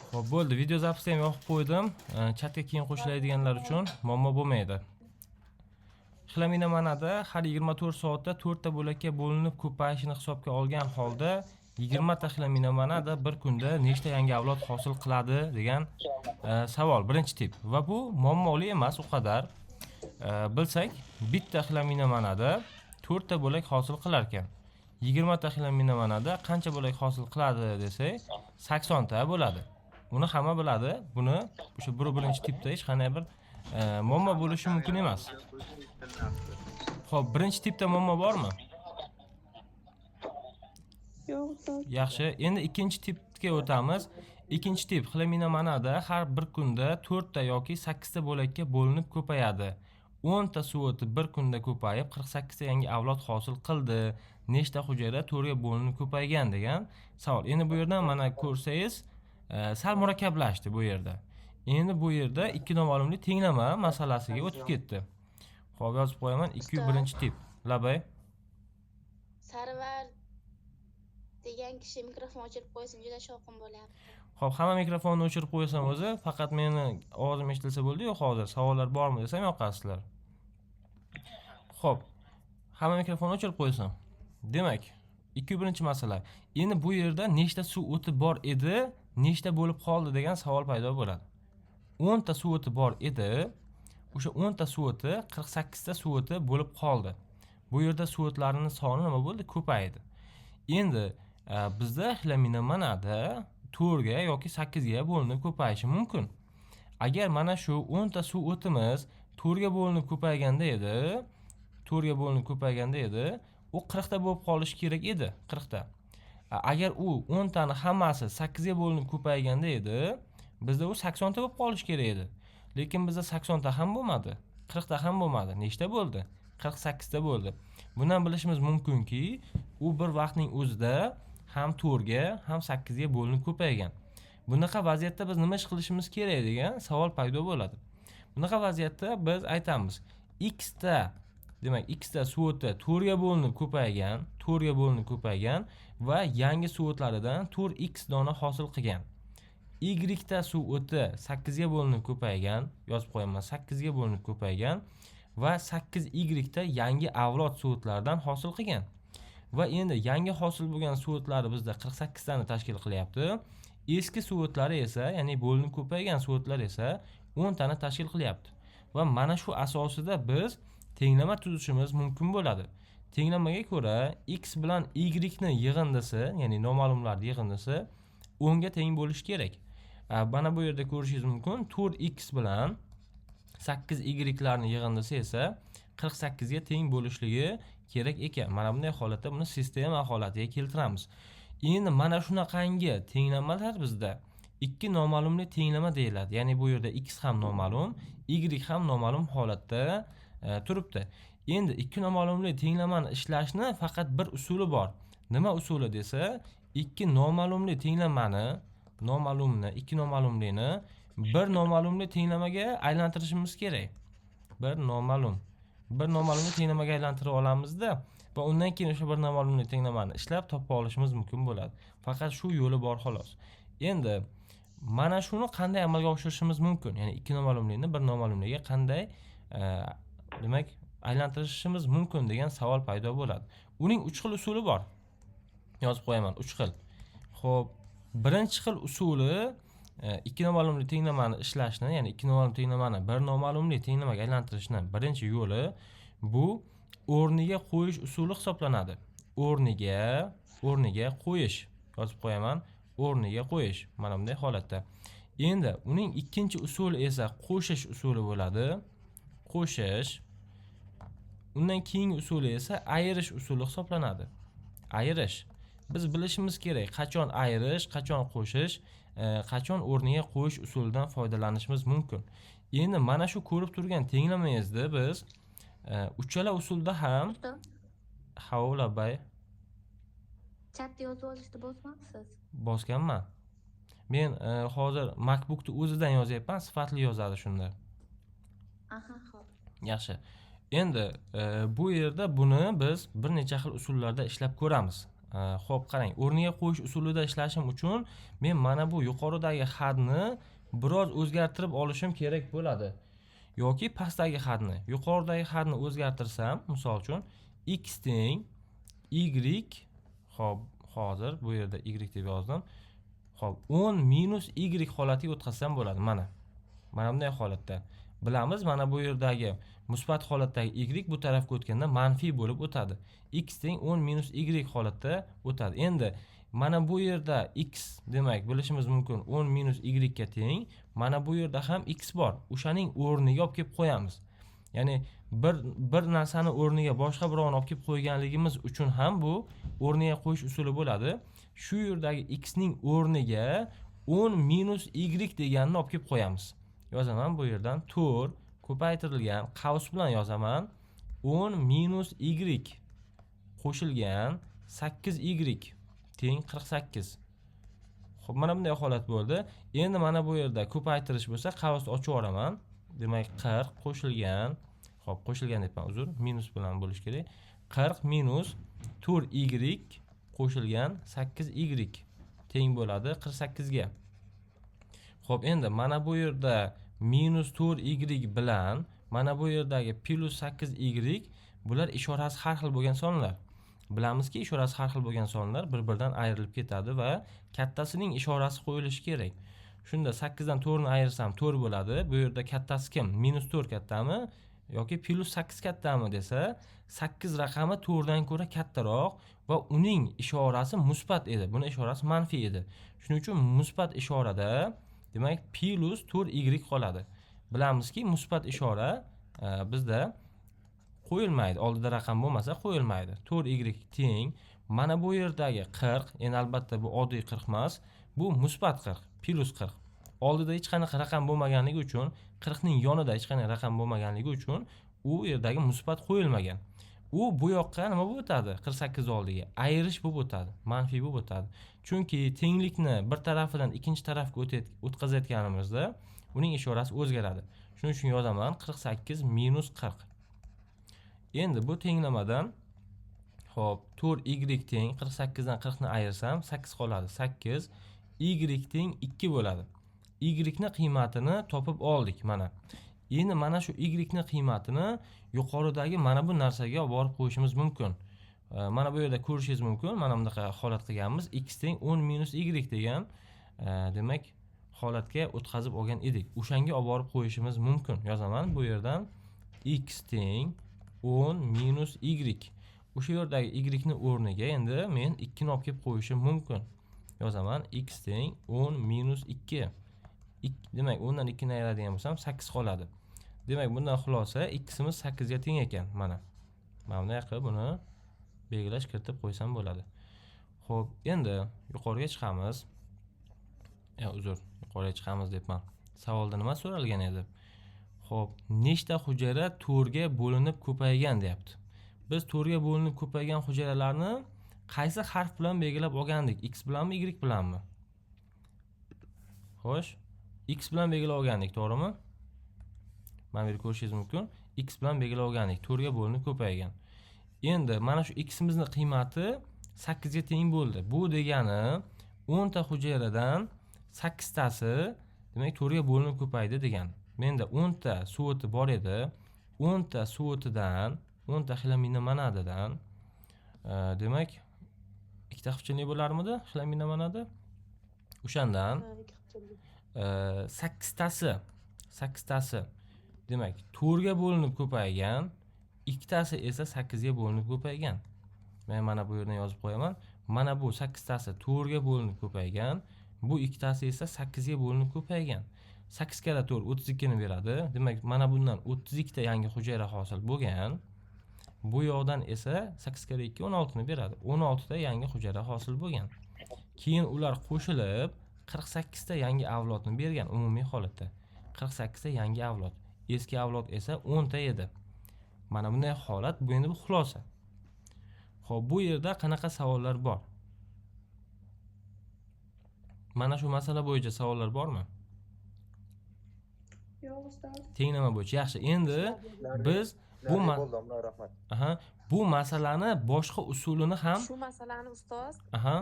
Xo'p, bo'ldi. Video zapisni ham yoqib qo'ydim. Chatga keyin qo'shiladiganlar uchun muammo bo'lmaydi. Xlaminemanada har 24 soatda 4 ta bo'lakka bo'linib ko'payishini hisobga olgan holda 20 ta xlaminemanada bir kunda nechta yangi avlod hosil qiladi degan savol. Birinchi tip. Va bu muammoli emas u qadar. Bilsak, bitta xlaminemanada 4 ta bo'lak hosil qilar ekan. 20 ta xlaminemanada qancha bo'lak hosil qiladi desak, 80 ta bo'ladi. Buni hamma biladi. Buni o'sha birinchi tipda hech qanday bir muammo bo'lishi mumkin emas. Xo'p, birinchi tipda muammo bormi? Yo'q. Yaxshi. Endi ikkinchi tipga o'tamiz. Ikkinchi tip xlaminemanada har bir kunda 4 ta yoki 8 ta bo'lakka bo'linib ko'payadi. 10 ta suvoti bir kunda ko'payib 48 ta yangi avlod hosil qildi. Nechta hujayra 4 ga bo'linib ko'paygan degan savol. Endi bu yerdan mana ko'rsangiz, sal murakkablashdi bu yerda. Endi bu yerda ikki noma'lumli tenglama masalasiga o'tib ketdi. Xo'p, yozib qo'yaman. 201-tip. Labay. Sarvar degan kishi mikrofon o'chirib qo'ysin, juda shovqin bo'lyapti. Xo'p, hamma mikrofonni o'chirib qo'ysam o'zi, faqat meni ovozim eshitilsa bo'ldi-yu, hozir savollar bormi desam yoqasizlar. Xo'p, hamma mikrofonni o'chirib qo'ysam. Demak, 201-masala. Endi bu yerda nechta suv o'ti bor edi, nechta bo'lib qoldi degan savol paydo bo'ladi. 10 ta suv o'ti bor edi, o'sha 10 ta suv o'ti 48 ta suv o'ti bo'lib qoldi. Bu yerda suv o'tlarining soni nima bo'ldi? Ko'paydi. Endi bizda xlaminemanada 4 ga yoki 8 ga bo'linib ko'payishi mumkin. Agar mana shu 10 ta suv o'timiz 4 ga bo'linib ko'payganda edi, 4 ga bo'linib ko'payganda edi, u 40 ta bo'lib qolishi kerak edi, 40 ta. Agar u 10 tani hammasi 8 ga bo'linib ko'payganda edi, bizda u 80 ta bo'lib qolishi kerak edi. Lekin bizda 80 ta ham bo'lmadi, 40 ta ham bo'lmadi. Nechta bo'ldi? 48 ta bo'ldi. Bundan bilishimiz mumkinki, u bir vaqtning o'zida ham 4 ga, ham 8 ga bo'linib ko'paygan. Bunaqa vaziyatda biz nima ish qilishimiz kerak degan savol paydo bo'ladi. Bunaqa vaziyatda biz aytamiz, x ta, demak, x ta suv o'ti 4 ga bo'linib ko'paygan, 4 ga bo'linib ko'paygan va yangi suv o'tlaridan 4x dona hosil qilgan. Y ta suv o'ti 8 ga bo'linib ko'paygan, yozib qo'yaman, 8 ga bo'linib ko'paygan va 8y ta yangi avlod suv o'tlaridan hosil qilgan. Va endi yangi hosil bo'lgan suv o'tlari bizda 48 tani tashkil qilyapti. Eski suv o'tlari esa, ya'ni bo'linib ko'paygan suv o'tlar esa 10 tani tashkil qilyapti. Va mana shu asosida biz tenglama tuzishimiz mumkin bo'ladi. Tenglamaga ko'ra x bilan y ni yig'indisi, ya'ni noma'lumlar yig'indisi 10 ga teng bo'lishi kerak. Mana bu yerda ko'rishingiz mumkin, 4x bilan 8y larning yig'indisi esa 48 ga teng bo'lishligi kerak ekan. Mana bunday holatda buni sistema holatiga keltiramiz. Endi mana shunaqangi tenglamalar bizda ikki noma'lumli tenglama deyiladi. Ya'ni bu yerda x ham noma'lum, y ham noma'lum holatda turibdi. Endi ikki noma'lumli tenglamani ishlashni faqat bir usuli bor. Nima usuli desa, ikki noma'lumli tenglamani, ikki noma'lumlikni bir noma'lumli tenglamaga aylantirishimiz kerak. Bir noma'lumni tenglamaga aylantirib olamizda va undan keyin o'sha bir noma'lumli tenglamani ishlab topa olishimiz mumkin bo'ladi. Faqat shu yo'li bor xolos. Endi mana shuni qanday amalga oshirishimiz mumkin? Ya'ni ikki noma'lumlikni bir noma'lumlikka qanday demak aylantirishimiz mumkin degan savol paydo bo'ladi. Uning 3 xil usuli bor. Yozib qo'yaman, 3 xil. Xo'p, birinchi xil usuli ikki noma'lumli tenglamani ishlashni, ya'ni ikki noma'lum tenglamani bir noma'lumli tenglamaga aylantirishni birinchi yo'li bu o'rniga qo'yish usuli hisoblanadi. O'rniga qo'yish. Yozib qo'yaman, o'rniga qo'yish. Mana bunday holatda. Endi uning ikkinchi usuli esa qo'shish usuli bo'ladi. Qo'shish. Undan keyingi usuli esa ayirish usuli hisoblanadi. Ayirish. Biz bilishimiz kerak, qachon ayirish, qachon qo'shish, qachon o'rniga qo'yish usulidan foydalanishimiz mumkin. Endi mana shu ko'rib turgan tenglamangizni biz uchala usulda ham havlabay chatda yozib olishni bosmabsiz? Bosganman. Men hozir MacBookni o'zidan yozyapman, sifatli yozadi shunda. Aha, xo'p. Yaxshi. Endi bu yerda buni biz bir necha xil usullarda ishlab ko'ramiz. Xo'p, qarang, o'rniga qo'yish usulida ishlashim uchun men mana bu yuqoridagi hadni biroz o'zgartirib olishim kerak bo'ladi. Yoki pastdagi hadni. Yuqoridagi hadni o'zgartirsam, misol uchun x teng y, xo'p, hozir bu yerda y deb yozdim. Xo'p, 10 minus y holatiga o'tkazsam bo'ladi, mana. Mana bunday holatda. Bilamiz, mana bu yerdagi musbat holatdagi y bu tarafga o'tganda manfiy bo'lib o'tadi. X teng 10 minus y holatda o'tadi. Endi mana bu yerda x demak bilishimiz mumkin 10 minus y ga teng. Mana bu yerda ham x bor. O'shaning o'rniga olib kelib qo'yamiz. Ya'ni bir narsani o'rniga boshqa birovni olib kelib qo'yganligimiz uchun ham bu o'rniga qo'yish usuli bo'ladi. Shu yerdagi x ning o'rniga 10 minus y deganni olib kelib qo'yamiz. Yozaman bu yerdan 4 ko'paytirilgan qavs bilan yozaman. 10 minus y qo'shilgan 8y teng 48. Xo'p, mana bunday holat bo'ldi. Endi mana bu yerda ko'paytirish bo'lsa, qavsni ochib yuboraman. Demak 40 qo'shilgan, xo'p, qo'shilgan debman, uzr, minus bilan bo'lish kerak. 40 minus 4y qo'shilgan 8y teng bo'ladi 48 ga. Xo'p, endi mana bu yerda minus 4y bilan mana bu yerdagi plus 8y bular ishorasi har xil bo'lgan sonlar. Bilamizki, ishorasi har xil bo'lgan sonlar bir-biridan ayrilib ketadi va kattasining ishorasi qo'yilishi kerak. Shunda 8 dan 4 ni ayirsam 4 bo'ladi. Bu yerda kattasi kim? Minus 4 kattami yoki plus 8 kattami desa, 8 raqami 4 dan ko'ra kattaroq va uning ishorasi musbat edi. Buni ishorasi manfiy edi. Shuning uchun musbat ishorada demak plus 4y qoladi. Bilamizki, musbat ishora bizda qo'yilmaydi. Oldida raqam bo'lmasa qo'yilmaydi. 4y teng mana bu yerdagi 40, endi albatta bu oddiy 40 emas, bu musbat 40, plus 40. Oldida hech qanaqa raqam bo'lmaganligi uchun, 40 ning yonida hech qanaqa raqam bo'lmaganligi uchun u yerdagi musbat qo'yilmagan. U bu yoqqa nima bo'lib o'tadi? 48 oldiga ayirish bo'lib o'tadi, manfiy bo'lib o'tadi. Chunki tenglikni bir tarafidan ikkinchi tarafga o'tkazayotganimizda uning ishorasi o'zgaradi. Shuning uchun yozaman 48 minus 40. Endi bu tenglamadan xo'p 4y teng 48 dan 40 ni ayirsam 8 qoladi. 8 y teng 2 bo'ladi. Y ni qiymatini topib oldik mana. Endi mana shu y ni qiymatini yuqoridagi mana bu narsaga olib borib qo'yishimiz mumkin. Mana bu yerda ko'rishingiz mumkin. Mana bunaqa holat qilganmiz. X teng 10 minus y degan demak holatga o'tkazib olgan edik. O'shanga olib borib qo'yishimiz mumkin. Yozaman bu yerdan x teng 10 minus y. O'sha yerdagi y ni o'rniga endi men 2 ni olib kelib qo'yishim mumkin. Yozaman x teng 10 minus 2. Demak 10 dan 2 ni ayiradigan bo'lsam 8 qoladi. Demak bundan xulosa x'imiz 8 ga teng ekan, mana. Mana bunday qilib buni belgilash kiritib qo'ysam bo'ladi. Xo'p, endi yuqoriga chiqamiz. Yuqoriga chiqamiz debman. Savolda nima so'ralgan edi? Xo'p, nechta hujayra 4 ga bo'linib ko'paygan deyapti. Biz 4 ga bo'linib ko'paygan hujayralarni qaysi harf bilan belgilab olgandik? X bilanmi, Y bilanmi? Xo'sh, X bilan belgilab olgandik, to'g'rimi? Mana bu yerda ko'rishingiz mumkin. X bilan belgilab olgandik. 4 ga bo'linib ko'paygan. Endi mana shu x imizning qiymati 8 ga teng bo'ldi. Bu degani 10 ta hujayradan 8 tasi demak 4 ga bo'linib ko'paydi degan. Menda 10 ta suvoti bor edi. 10 ta suvotidan 10 ta xlamina manadidan demak ikkita xipchinlik bo'larmidi? Xlamina manadi. O'shandan 8 tasi demak 4 ga bo'linib ko'paygan, ikkitasi esa 8 ga bo'linib ko'paygan. Men mana bu yerdan yozib qo'yaman. Mana bu 8 tasi 4 ga bo'linib ko'paygan, bu ikkitasi esa 8 ga bo'linib ko'paygan. 8 kara 4 32 ni beradi. Demak mana bundan 32 ta yangi hujayra hosil bo'lgan. Bu yoqdan esa 8 kara 2 16 ni beradi. 16 ta yangi hujayra hosil bo'lgan. Keyin ular qo'shilib 48 ta yangi avlodni bergan umumiy holatda. 48 ta yangi avlod. Eski avlod esa 10 ta edi. Mana bunday holat, bu endi bu xulosa. Xo'p, bu yerda qanaqa savollar bor? Mana shu masala bo'yicha savollar bormi? Yo'q ustoz. Tenglama bo'yicha. Yaxshi. Endi biz bu bo'ldi, Alloh rahmat. aha, bu masalani boshqa usulini ham Shu masalani ustoz aha.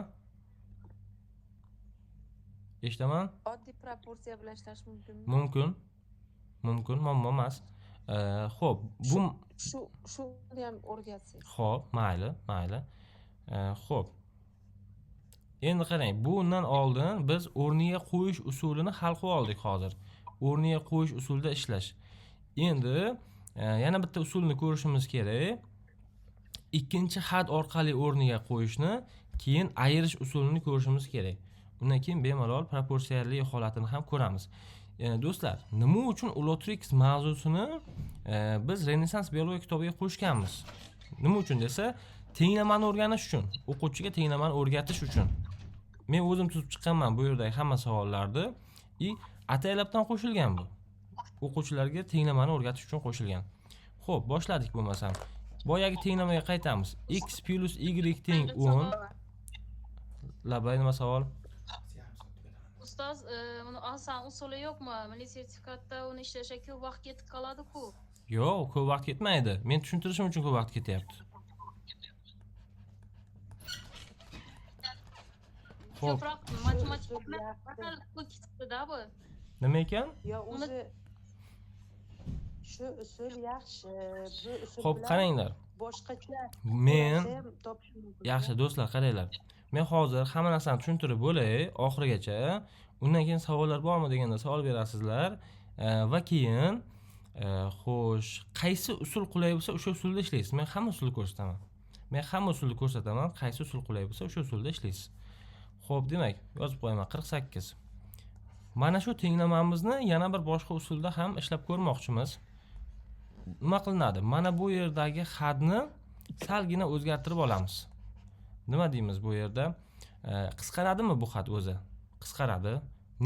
Eshitaman? oddiy proporsiya bilan ishlash mumkinmi? Mumkin. Mumkin, muammo emas. Xo'p, bu Shuni ham o'rgatsangiz. xo'p, mayli, mayli. Xo'p. Endi qarang, bundan oldin biz o'rniga qo'yish usulini hal qilib oldik hozir. O'rniga qo'yish usulida ishlash. Endi yana bitta usulni ko'rishimiz kerak. Ikkinchi had orqali o'rniga qo'yishni, keyin ayirish usulini ko'rishimiz kerak. Undan keyin bemalol proporsiyallik holatini ham ko'ramiz. Do'stlar, nima uchun Ulotrix mavzusini biz Renessans biologiya kitobiga qo'shganmiz? Nima uchun desa, tenglamani o'rganish uchun, o'quvchiga tenglamani o'rgatish uchun. Men o'zim tuzib chiqqanman bu yerdagi hamma savollarni. Ataylabdan qo'shilgan bu. O'quvchilarga tenglamani o'rgatish uchun qo'shilgan. Xo'p, boshladik bo'lmasam. Boyagi tenglamaga qaytamiz. X plus y teng 10. Labay nima savol? Ustoz, uni oson usuli yo'qmi? Milliy sertifikatda uni ishlashga ko'p vaqt ketib qoladi-ku. Yo'q, ko'p vaqt ketmaydi. Men tushuntirishim uchun ko'p vaqt ketyapti. Xo'p, Ko'proq matematika bilan ketibdi-da bu. nima ekan? Yo, o'zi shu usul yaxshi. Bu usul Xo'p, bilan qaranglar. boshqacha Men narsa ham topish mumkin. yaxshi do'stlar, qaranglar. Men hozir hamma narsani tushuntirib bo'lay oxirigacha. Undan keyin savollar bormi deganda savol berasizlar va keyin xo'sh, qaysi usul qulay bo'lsa o'sha usulda ishlaysiz. Men hamma usulni ko'rsataman. Qaysi usul qulay bo'lsa o'sha usulda ishlaysiz. Xo'p, demak, yozib qo'yaman 48. Mana shu tenglamamizni yana bir boshqa usulda ham ishlab ko'rmoqchimiz. Nima qilinadi? Mana bu yerdagi hadni salgina o'zgartirib olamiz. Nima deymiz bu yerda? Qisqaradimi bu had o'zi? Qisqaradi.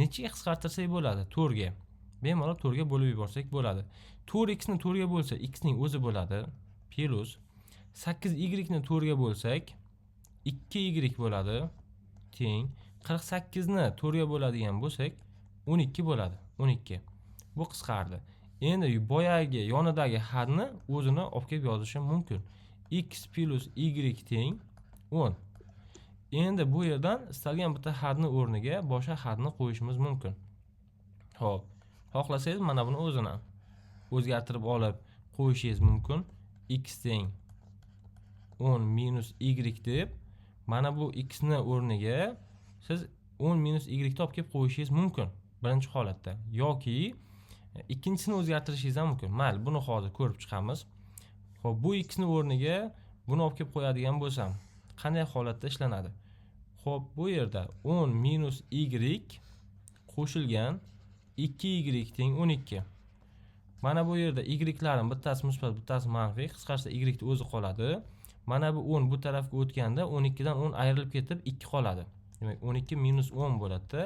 Nechaga qisqartirsak bo'ladi? 4 ga. Bemalol 4 ga bo'lib yuborsak bo'ladi. 4x ni 4 ga bo'lsa, x ning o'zi bo'ladi. Plus 8y ni 4 ga bo'lsak, 2y bo'ladi. Teng 48 ni 4 ga bo'ladigan bo'lsak, 12 bo'ladi. 12. Bu qisqardi. Endi boyagi yonidagi hadni o'zini olib kelib yozishim mumkin. X plus y teng 10. Endi bu yerdan istalgan bitta hadni o'rniga boshqa hadni qo'yishimiz mumkin. Xo'p, xohlasangiz mana buni o'zini o'zgartirib olib qo'yishingiz mumkin. X teng 10 minus y deb mana bu x ni o'rniga siz 10 minus y ni olib kelib qo'yishingiz mumkin. Birinchi holatda yoki ikkinchisini o'zgartirishingiz ham mumkin. Mayli, buni hozir ko'rib chiqamiz. Xo'p, bu x ni o'rniga buni olib kelib qo'yadigan bo'lsam, qanday holatda ishlanadi? Xo'p, bu yerda 10 minus y qo'shilgan 2y teng 12. Mana bu yerda y'larning bittasi musbat, bittasi manfiy, qisqarsa y ni o'zi qoladi. Mana bu 10 bu tarafga o'tganda 12 dan 10 ayrilib ketib 2 qoladi. Demak, 12 minus 10 bo'ladi-da,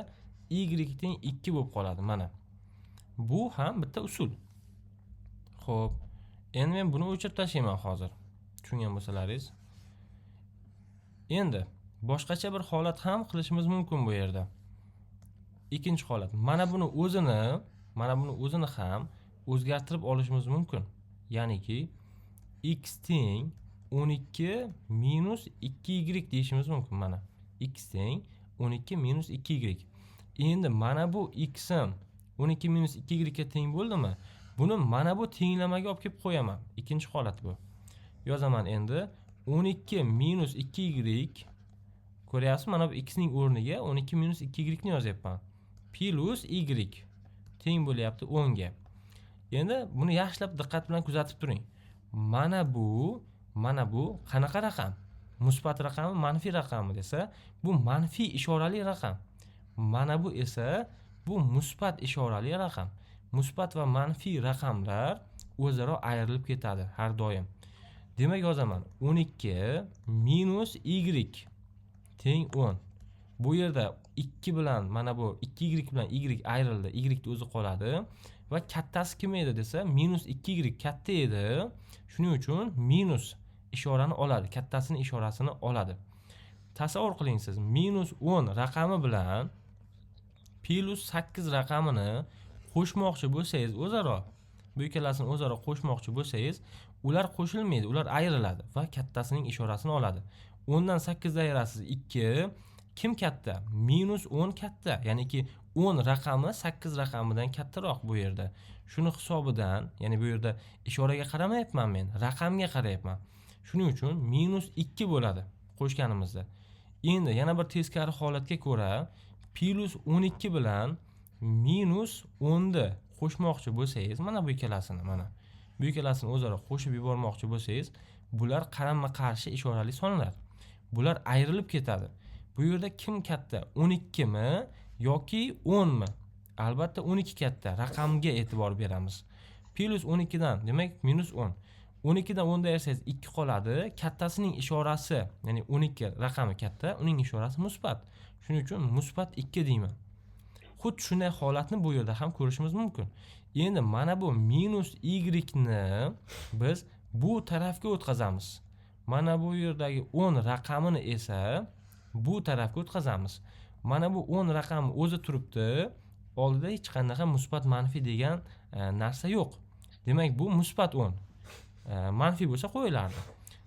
y teng 2 bo'lib qoladi mana. Bu ham bitta usul. Xo'p, endi men buni o'chirib tashlayman hozir. Tushungan bo'lsalaringiz. Endi boshqacha bir holat ham qilishimiz mumkin bu yerda. Ikkinchi holat. Mana buni o'zini ham o'zgartirib olishimiz mumkin. Ya'niki x teng 12 minus 2y deyishimiz mumkin mana. X teng 12 minus 2y. Endi mana bu x'im 12 minus 2y ga teng bo'ldimi? Buni mana bu tenglamaga olib kelib qo'yaman. Ikkinchi holat bu. Yozaman endi 12 minus 2y, ko'ryapsiz, mana bu x ning o'rniga 12 minus 2y ni yozyapman. Plus y teng bo'lyapti 10 ga. Endi buni yaxshilab diqqat bilan kuzatib turing. Mana bu qanaqa raqam? Musbat raqammi, manfiy raqammi desa, bu manfiy ishorali raqam. Mana bu esa bu musbat ishorali raqam. Musbat va manfiy raqamlar o'zaro ayrilib ketadi har doim. Demak, yozaman 12 minus y teng 10. Bu yerda 2 bilan mana bu 2y bilan y ayrildi. Y ni o'zi qoladi va kattasi kim edi desa, minus 2y katta edi. Shuning uchun minus ishorani oladi, kattasini ishorasini oladi. Tasavvur qiling siz, minus 10 raqami bilan plus 8 raqamini qo'shmoqchi bo'lsangiz o'zaro, bu ikkalasini o'zaro qo'shmoqchi bo'lsangiz, ular qo'shilmaydi, ular ayriladi va kattasining ishorasini oladi. 10 dan 8 ayirasiz 2. Kim katta? -10 katta. Ya'niki 10 raqami 8 raqamidan kattaroq bu yerda. Shuni hisobidan, ya'ni bu yerda ishoraga qaramayapman men, raqamga qarayapman. Shuning uchun -2 bo'ladi qo'shganimizda. Endi yana bir teskari holatga ko'ra +12 bilan -10 ni qo'shmoqchi bo'lsangiz, mana bu ikkalasini, mana bu ikkalasini o'zaro qo'shib yubormoqchi bo'lsangiz, bular qarama-qarshi ishorali sonlar. Bular ayrilib ketadi. Bu yerda kim katta? 12 mi yoki 10 mi? Albatta 12 katta. Raqamga e'tibor beramiz. +12 dan, demak -10. 12 dan 10 da ayirsangiz 2 qoladi. Kattasining ishorasi, ya'ni 12 raqami katta, uning ishorasi musbat. Shuning uchun musbat 2 deyman. Xuddi shunday holatni bu yerda ham ko'rishimiz mumkin. Endi mana bu -y ni biz bu tarafga o'tkazamiz. Mana bu yerdagi 10 raqamini esa bu tarafga o'tkazamiz. Mana bu 10 raqami o'zi turibdi. Oldida hech qanaqa musbat manfiy degan narsa yo'q. Demak bu musbat 10. Manfiy bo'lsa qo'yilardi.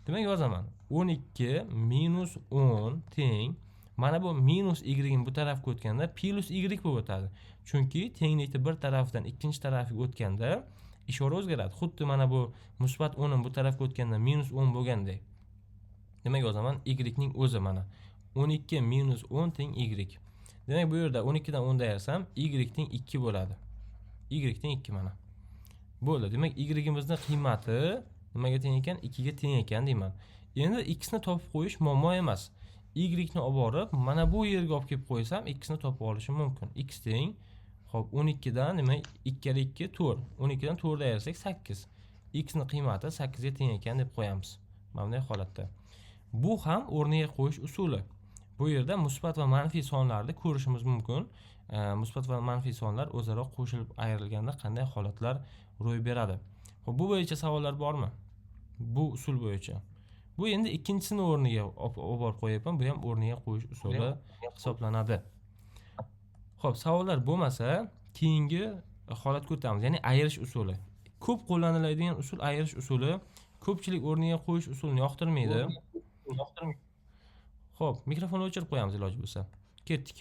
Demak yozaman. 12 - 10 teng. Mana bu -y ni bu tarafga o'tganda +y bo'lib o'tadi. Chunki tenglikni bir tarafdan ikkinchi tarafiga o'tganda ishora o'zgaradi. Xuddi mana bu musbat 10 bu tarafga o'tganda -10 bo'lgandek. Demak yozaman y ning o'zi mana. 12 - 10 teng y. Demak bu yerda 12 dan 10 da ayirsam y teng 2 bo'ladi. Y teng 2 mana. Bo'ldi. Demak y'imizning qiymati nimaga teng ekan? 2 ga teng ekan deyman. Endi x ni topib qo'yish muammo emas. Y ni olib borib, mana bu yerga olib kelib qo'ysam, x ni topib olishim mumkin. X teng, xo'p, 12 dan, demak 2 kere 2 4. 12 dan 4 da ayirsak 8. X ni qiymati 8 ga teng ekan deb qo'yamiz. Mana bunday holatda. Bu ham o'rniga qo'yish usuli. Bu yerda musbat va manfiy sonlarni ko'rishimiz mumkin. Musbat va manfiy sonlar o'zaro qo'shilib ayrilganda qanday holatlar ro'y beradi. Xo'p, bu bo'yicha savollar bormi? Bu usul bo'yicha. Bu endi ikkinchisini o'rniga olib borib qo'yapman. Bu ham o'rniga qo'yish usuli hisoblanadi. Xo'p, savollar bo'lmasa, keyingi holatga o'tamiz, ya'ni ayirish usuli. Ko'p qo'llaniladigan usul ayirish usuli. Ko'pchilik o'rniga qo'yish usulini yoqtirmaydi. Xo'p, mikrofonni o'chirib qo'yamiz iloji bo'lsa. Ketdik.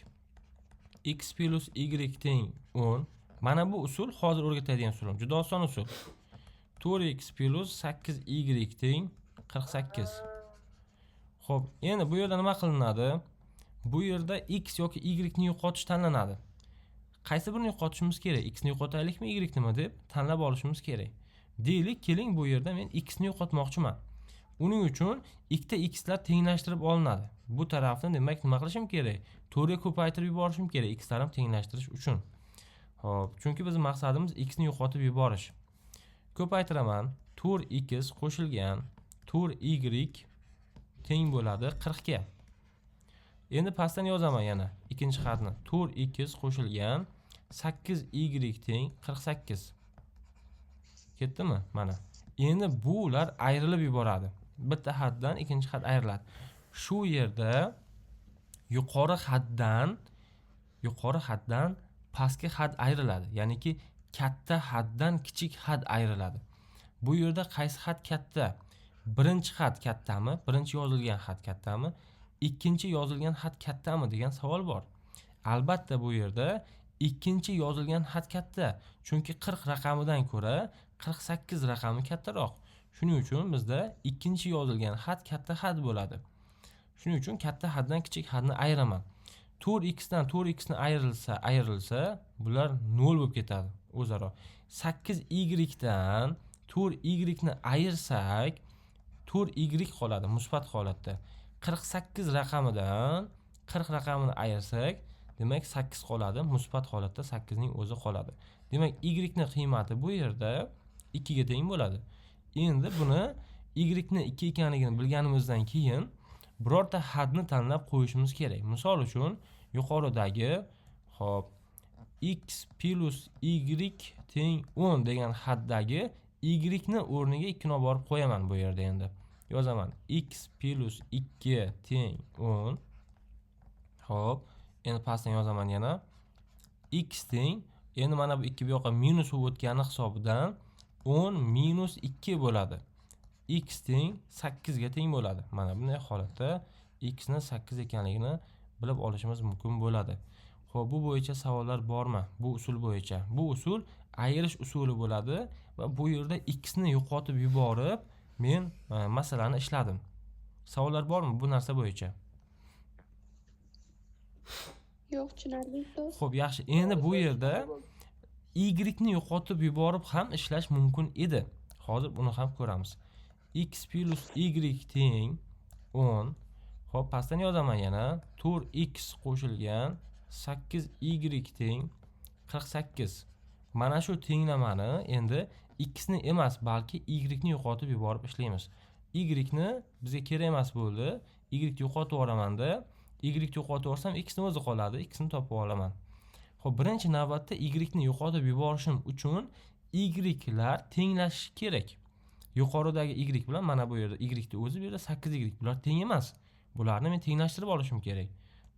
X + y teng 10. Mana bu usul hozir o'rgatadigan usul. Juda oson usul. 4x + 8y teng 48. Xo'p, endi bu yerda nima qilinadi? Bu yerda x yoki y ni yo'qotish tanlanadi. Qaysi birini yo'qotishimiz kerak? X ni yo'qotaylikmi, y nima deb tanlab olishimiz kerak. Deylik, keling bu yerda men x ni yo'qotmoqchiman. Uning uchun ikkita x'lar tenglashtirib olinadi. Bu tarafni demak nima qilishim kerak? 4 ga ko'paytirib yuborishim kerak x'larni tenglashtirish uchun. Xo'p, chunki bizning maqsadimiz x ni yo'qotib yuborish. Ko'paytiraman. 4x qo'shilgan 4y teng bo'ladi 40 ga. Endi pastdan yozaman yana ikkinchi xatni. 4x qo'shilgan 8y teng 48. Ketdimi? Mana. Endi bular ayrilib yuboradi. Bitta xatdan ikkinchi xat ayriladi. Shu yerda yuqori xatdan pastki xat ayriladi. Ya'niki katta xatdan kichik xat ayriladi. Bu yerda qaysi xat katta? Birinchi xat kattami? Birinchi yozilgan xat kattami? Ikkinchi yozilgan xat kattami degan savol bor. Albatta bu yerda ikkinchi yozilgan xat katta. Chunki 40 raqamidan ko'ra 48 raqami kattaroq. Shuning uchun bizda ikkinchi yozilgan xat katta xat bo'ladi. Shuning uchun katta xatdan kichik xatni ayiraman. 4x dan 4x ni ayrilsa, bular 0 bo'lib ketadi o'zaro. 8y dan 4y ni ayirsak, 4y qoladi musbat holatda. 48 raqamidan 40 raqamini ayirsak, demak 8 qoladi. Musbat holatda 8 ning o'zi qoladi. Demak y ni qiymati bu yerda 2 ga teng bo'ladi. Endi buni y ni 2 ekanligini bilganimizdan keyin birorta xatni tanlab qo'yishimiz kerak. Misol uchun yuqoridagi xo'p x + y teng 10 degan xatdagi y ni o'rniga 2 ni olib borib qo'yaman bu yerda endi. Yozaman x + 2 teng 10. Xo'p, endi pastdan yozaman yana x teng Endi mana bu 2 bu yoqqa minus bo'lib o'tgani hisobidan 10 minus 2 bo'ladi. X teng 8 ga teng bo'ladi. Mana bunday holatda x ni 8 ekanligini bilib olishimiz mumkin bo'ladi. Xo'p, bu bo'yicha savollar bormi? Bu usul bo'yicha. Bu usul ayirish usuli bo'ladi va bu yerda x ni yo'qotib yuborib, men masalani ishladim. Savollar bormi bu narsa bo'yicha? Yo'q, tushunarli ustoz. Xo'p, yaxshi. Endi bu yerda y ni yo'qotib yuborib ham ishlash mumkin edi. Hozir buni ham ko'ramiz. X plus y teng 10. Xo'p, pastdan yozaman yana. 4x qo'shilgan 8y teng 48. Mana shu tenglamani endi x ni emas, balki y ni yo'qotib yuborib ishlaymiz. Y ni bizga kerak emas bo'ldi. Y yo'qotib yuboramanda, y yo'qotib yuborsam x ni o'zi qoladi. X ni topib olaman. Xo'p, birinchi navbatda y ni yo'qotib yuborishim uchun y'lar tenglashishi kerak. Yuqoridagi y bilan mana bu yerda y ni o'zi bu yerda 8y. Bular teng emas. Bularni men tenglashtirib olishim kerak.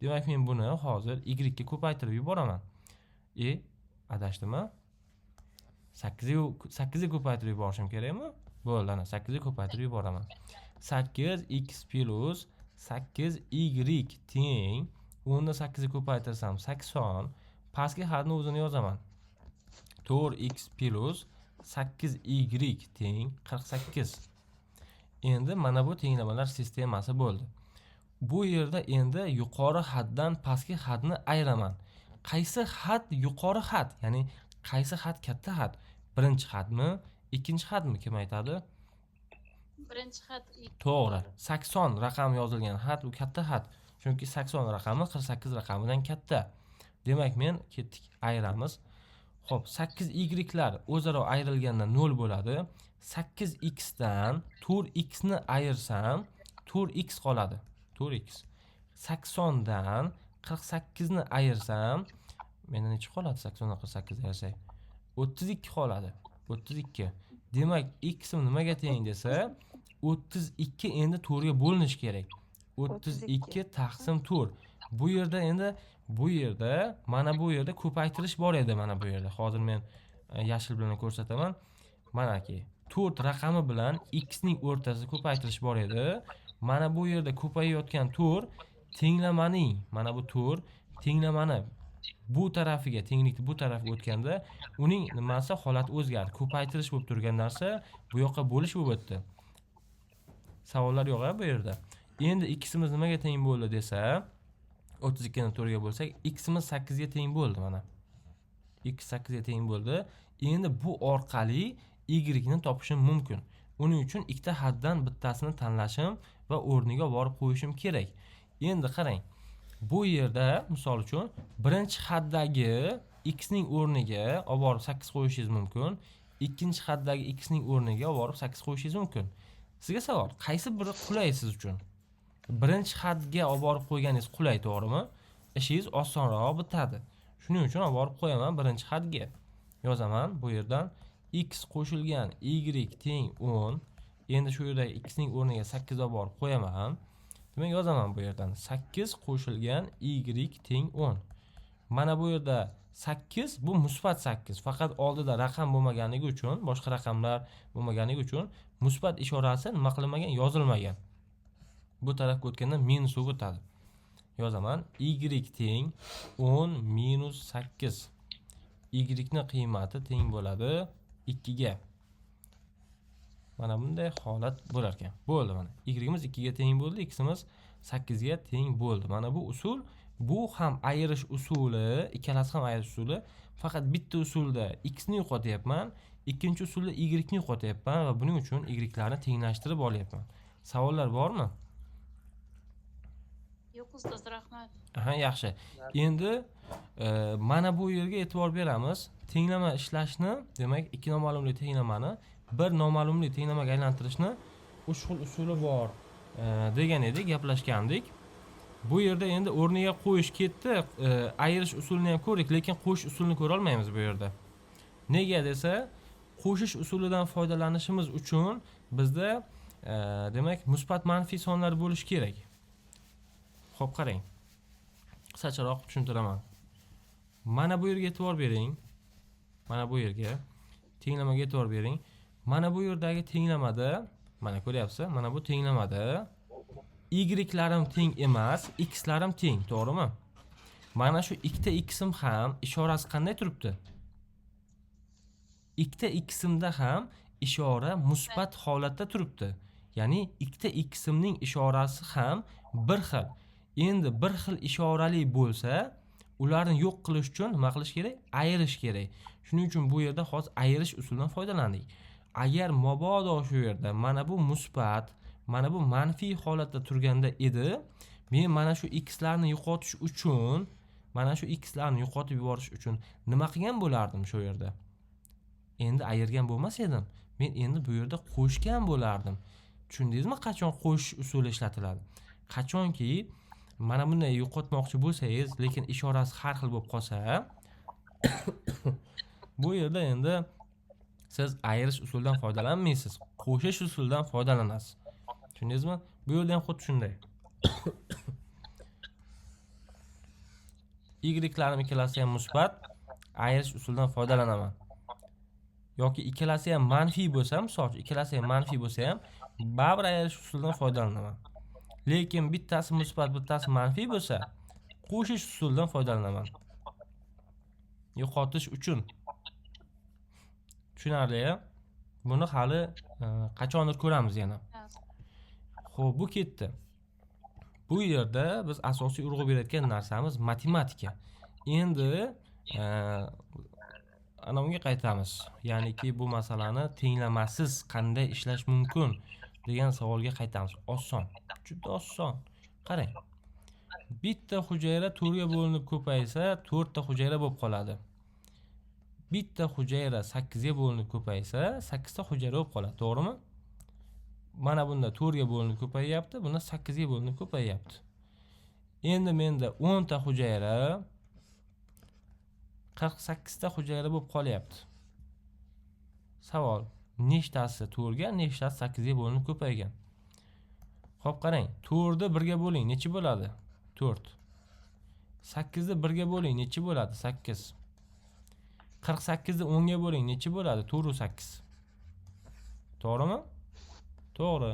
Demak, men buni hozir y ga ko'paytirib yuboraman. Adashdimmi? 8 ga ko'paytirib yuborishim kerakmi? Bo'ldi, ana 8 ga ko'paytirib yuboraman. 8x plus 8y teng 10 ni 8 ga ko'paytirsam 80. Pastki hadni o'zini yozaman. 4x plus 8y teng 48. Endi mana bu tenglamalar sistemasi bo'ldi. Bu yerda endi yuqori haddan pastki hadni ayiraman. Qaysi had yuqori had? Ya'ni qaysi had katta had? Birinchi hadmi, ikkinchi hadmi kim aytadi? Birinchi xat To'g'ri. 80 raqam yozilgan had u katta had. Chunki 80 raqami 48 raqamidan katta. Demak, men ketdik, ayiramiz. Xo'p, 8y'lar o'zaro ayrilganda 0 bo'ladi. 8x dan 4x ni ayirsam 4x qoladi. 4x. 80 dan 48 ni ayirsam menda necha qoladi? 80 dan 48 ayirsak 32 qoladi. 32. Demak, x nimaga teng desa, 32 endi 4 ga bo'linishi kerak. 32 taqsim 4. Bu yerda endi mana bu yerda ko'paytirish bor edi mana bu yerda. Hozir men yashil bilan ko'rsataman. Manaki 4 raqami bilan x ning o'rtasida ko'paytirish bor edi. Mana bu yerda ko'payayotgan 4 tenglamaning, mana bu 4 tenglamani bu tarafiga, tenglikni bu tarafiga o'tganda uning nimasi holati o'zgardi. Ko'paytirish bo'lib turgan narsa bu yoqqa bo'lish bo'lib o'tdi. Savollar yo'q bu yerda. Endi x'imiz nimaga teng bo'ldi desa, 32 ni 4 ga bo'lsak, x'imiz 8 ga teng bo'ldi mana. X 8 ga teng bo'ldi. Endi bu orqali y ni topishim mumkin. Uning uchun ikkita haddan bittasini tanlashim va o'rniga borib qo'yishim kerak. Endi qarang. Bu yerda misol uchun birinchi haddagi x ning o'rniga olib borib 8 qo'yishingiz mumkin. Ikkinchi haddagi x ning o'rniga olib borib 8 qo'yishingiz mumkin. Sizga savol, qaysi biri qulay siz uchun? Birinchi hadga olib borib qo'yganingiz qulay, to'g'rimi? Ishingiz osonroq bitadi. Shuning uchun olib borib qo'yaman birinchi hadga. Yozaman bu yerdan x qo'shilgan y teng 10. Endi shu yerda x ning o'rniga 8 olib borib qo'yaman. Demak, yozaman bu yerdan 8 qo'shilgan y teng 10. Mana bu yerda 8 bu musbat 8. Faqat oldida raqam bo'lmaganligi uchun, boshqa raqamlar bo'lmaganligi uchun musbat ishorasi nima qilinmagan, yozilmagan. Bu tarafga o'tganda minus o'tadi. Yozaman y teng 10 minus 8. Y ni qiymati teng bo'ladi 2 ga. Mana bunday holat bo'lar ekan. Bo'ldi mana. Y'imiz 2 ga teng bo'ldi, x'imiz 8 ga teng bo'ldi. Mana bu usul, bu ham ayirish usuli, ikkalasi ham ayirish usuli. Faqat bitta usulda x ni yo'qotyapman, ikkinchi usulda y ni yo'qotyapman va buning uchun y'larni tenglashtirib olyapman. Savollar bormi? yo'q ustoz, rahmat. Aha, yaxshi. Endi mana bu yerga e'tibor beramiz. Tenglama ishlashni, demak, ikki noma'lumli tenglamani bir noma'lumli tenglamaga aylantirishni ushul usuli bor degan edik, gaplashgandik. Bu yerda endi o'rniga qo'yish ketdi. Ayirish usulini ham ko'rdik, lekin qo'shish usulini ko'ra olmaymiz bu yerda. Nega desa, qo'shish usulidan foydalanishimiz uchun bizda demak, musbat manfiy sonlar bo'lishi kerak. Xo'p, qarang. Qisqacharoq tushuntiraman. Mana bu yerga e'tibor bering. Mana bu yerga tenglamaga e'tibor bering. Mana bu yerdagi tenglamada, mana ko'ryapsiz? Mana bu tenglamada y'larim teng emas, x'larim teng, to'g'rimi? Mana shu ikkita x'im ham ishorasi qanday turibdi? Ikkita x'imda ham ishora musbat holatda turibdi. Ya'ni ikkita x'imning ishorasi ham bir xil. Endi bir xil ishorali bo'lsa, ularni yo'q qilish uchun nima qilish kerak? Ayirish kerak. Shuning uchun bu yerda hozir ayirish usulidan foydalandik. Agar mabodo shu yerda mana bu musbat, mana bu manfiy holatda turganda edi, men mana shu x'larni yo'qotish uchun, mana shu x'larni yo'qotib yuborish uchun nima qilgan bo'lardim shu yerda? Endi ayirgan bo'lmas edim. Men endi bu yerda qo'shgan bo'lardim. Tushundingizmi qachon qo'shish usuli ishlatiladi? Qachonki mana bunday yo'qotmoqchi bo'lsangiz, lekin ishorasi har xil bo'lib qolsa, bu yerda endi siz ayirish usulidan foydalanmaysiz, qo'shish usulidan foydalanasiz. Tushundingizmi? Bu yerda ham xuddi shunday. Y'larim ikkalasi ham musbat, ayirish usulidan foydalanaman. Yoki ikkalasi ham manfiy bo'lsa, misol uchun ikkalasi ham manfiy bo'lsa ham, baribir ayirish usulidan foydalanaman. Lekin bittasi musbat, bittasi manfiy bo'lsa, qo'shish usulidan foydalanaman. Yo'qotish uchun. Tushunarli-a? Buni hali qachondir ko'ramiz yana. Xo'p, bu ketdi. Bu yerda biz asosiy urg'u berayotgan narsamiz matematika. Endi ana unga qaytamiz. Ya'niki bu masalani tenglamasiz qanday ishlash mumkin degan savolga qaytamiz. Oson, juda oson. Qarang. Bitta hujayra 4 ga bo'linib ko'paysa, 4 ta hujayra bo'lib qoladi. Bitta hujayra 8 ga bo'linib ko'paysa, 8 ta hujayra bo'lib qoladi, to'g'rimi? Mana bunda 4 ga bo'linib ko'payyapti, bunda 8 ga bo'linib ko'payyapti. Endi menda 10 ta hujayra 48 ta hujayra bo'lib qolyapti. Savol: nechtasi 4 ga, nechtasi 8 ga bo'linib ko'paygan? Xo'p, qarang, 4 ni 1 ga bo'ling, necha bo'ladi? 4. 8 ni 1 ga bo'ling, necha bo'ladi? 8. 48 ni 10 ga bo'ling, necha bo'ladi? 4 u 8. To'g'rimi? To'g'ri.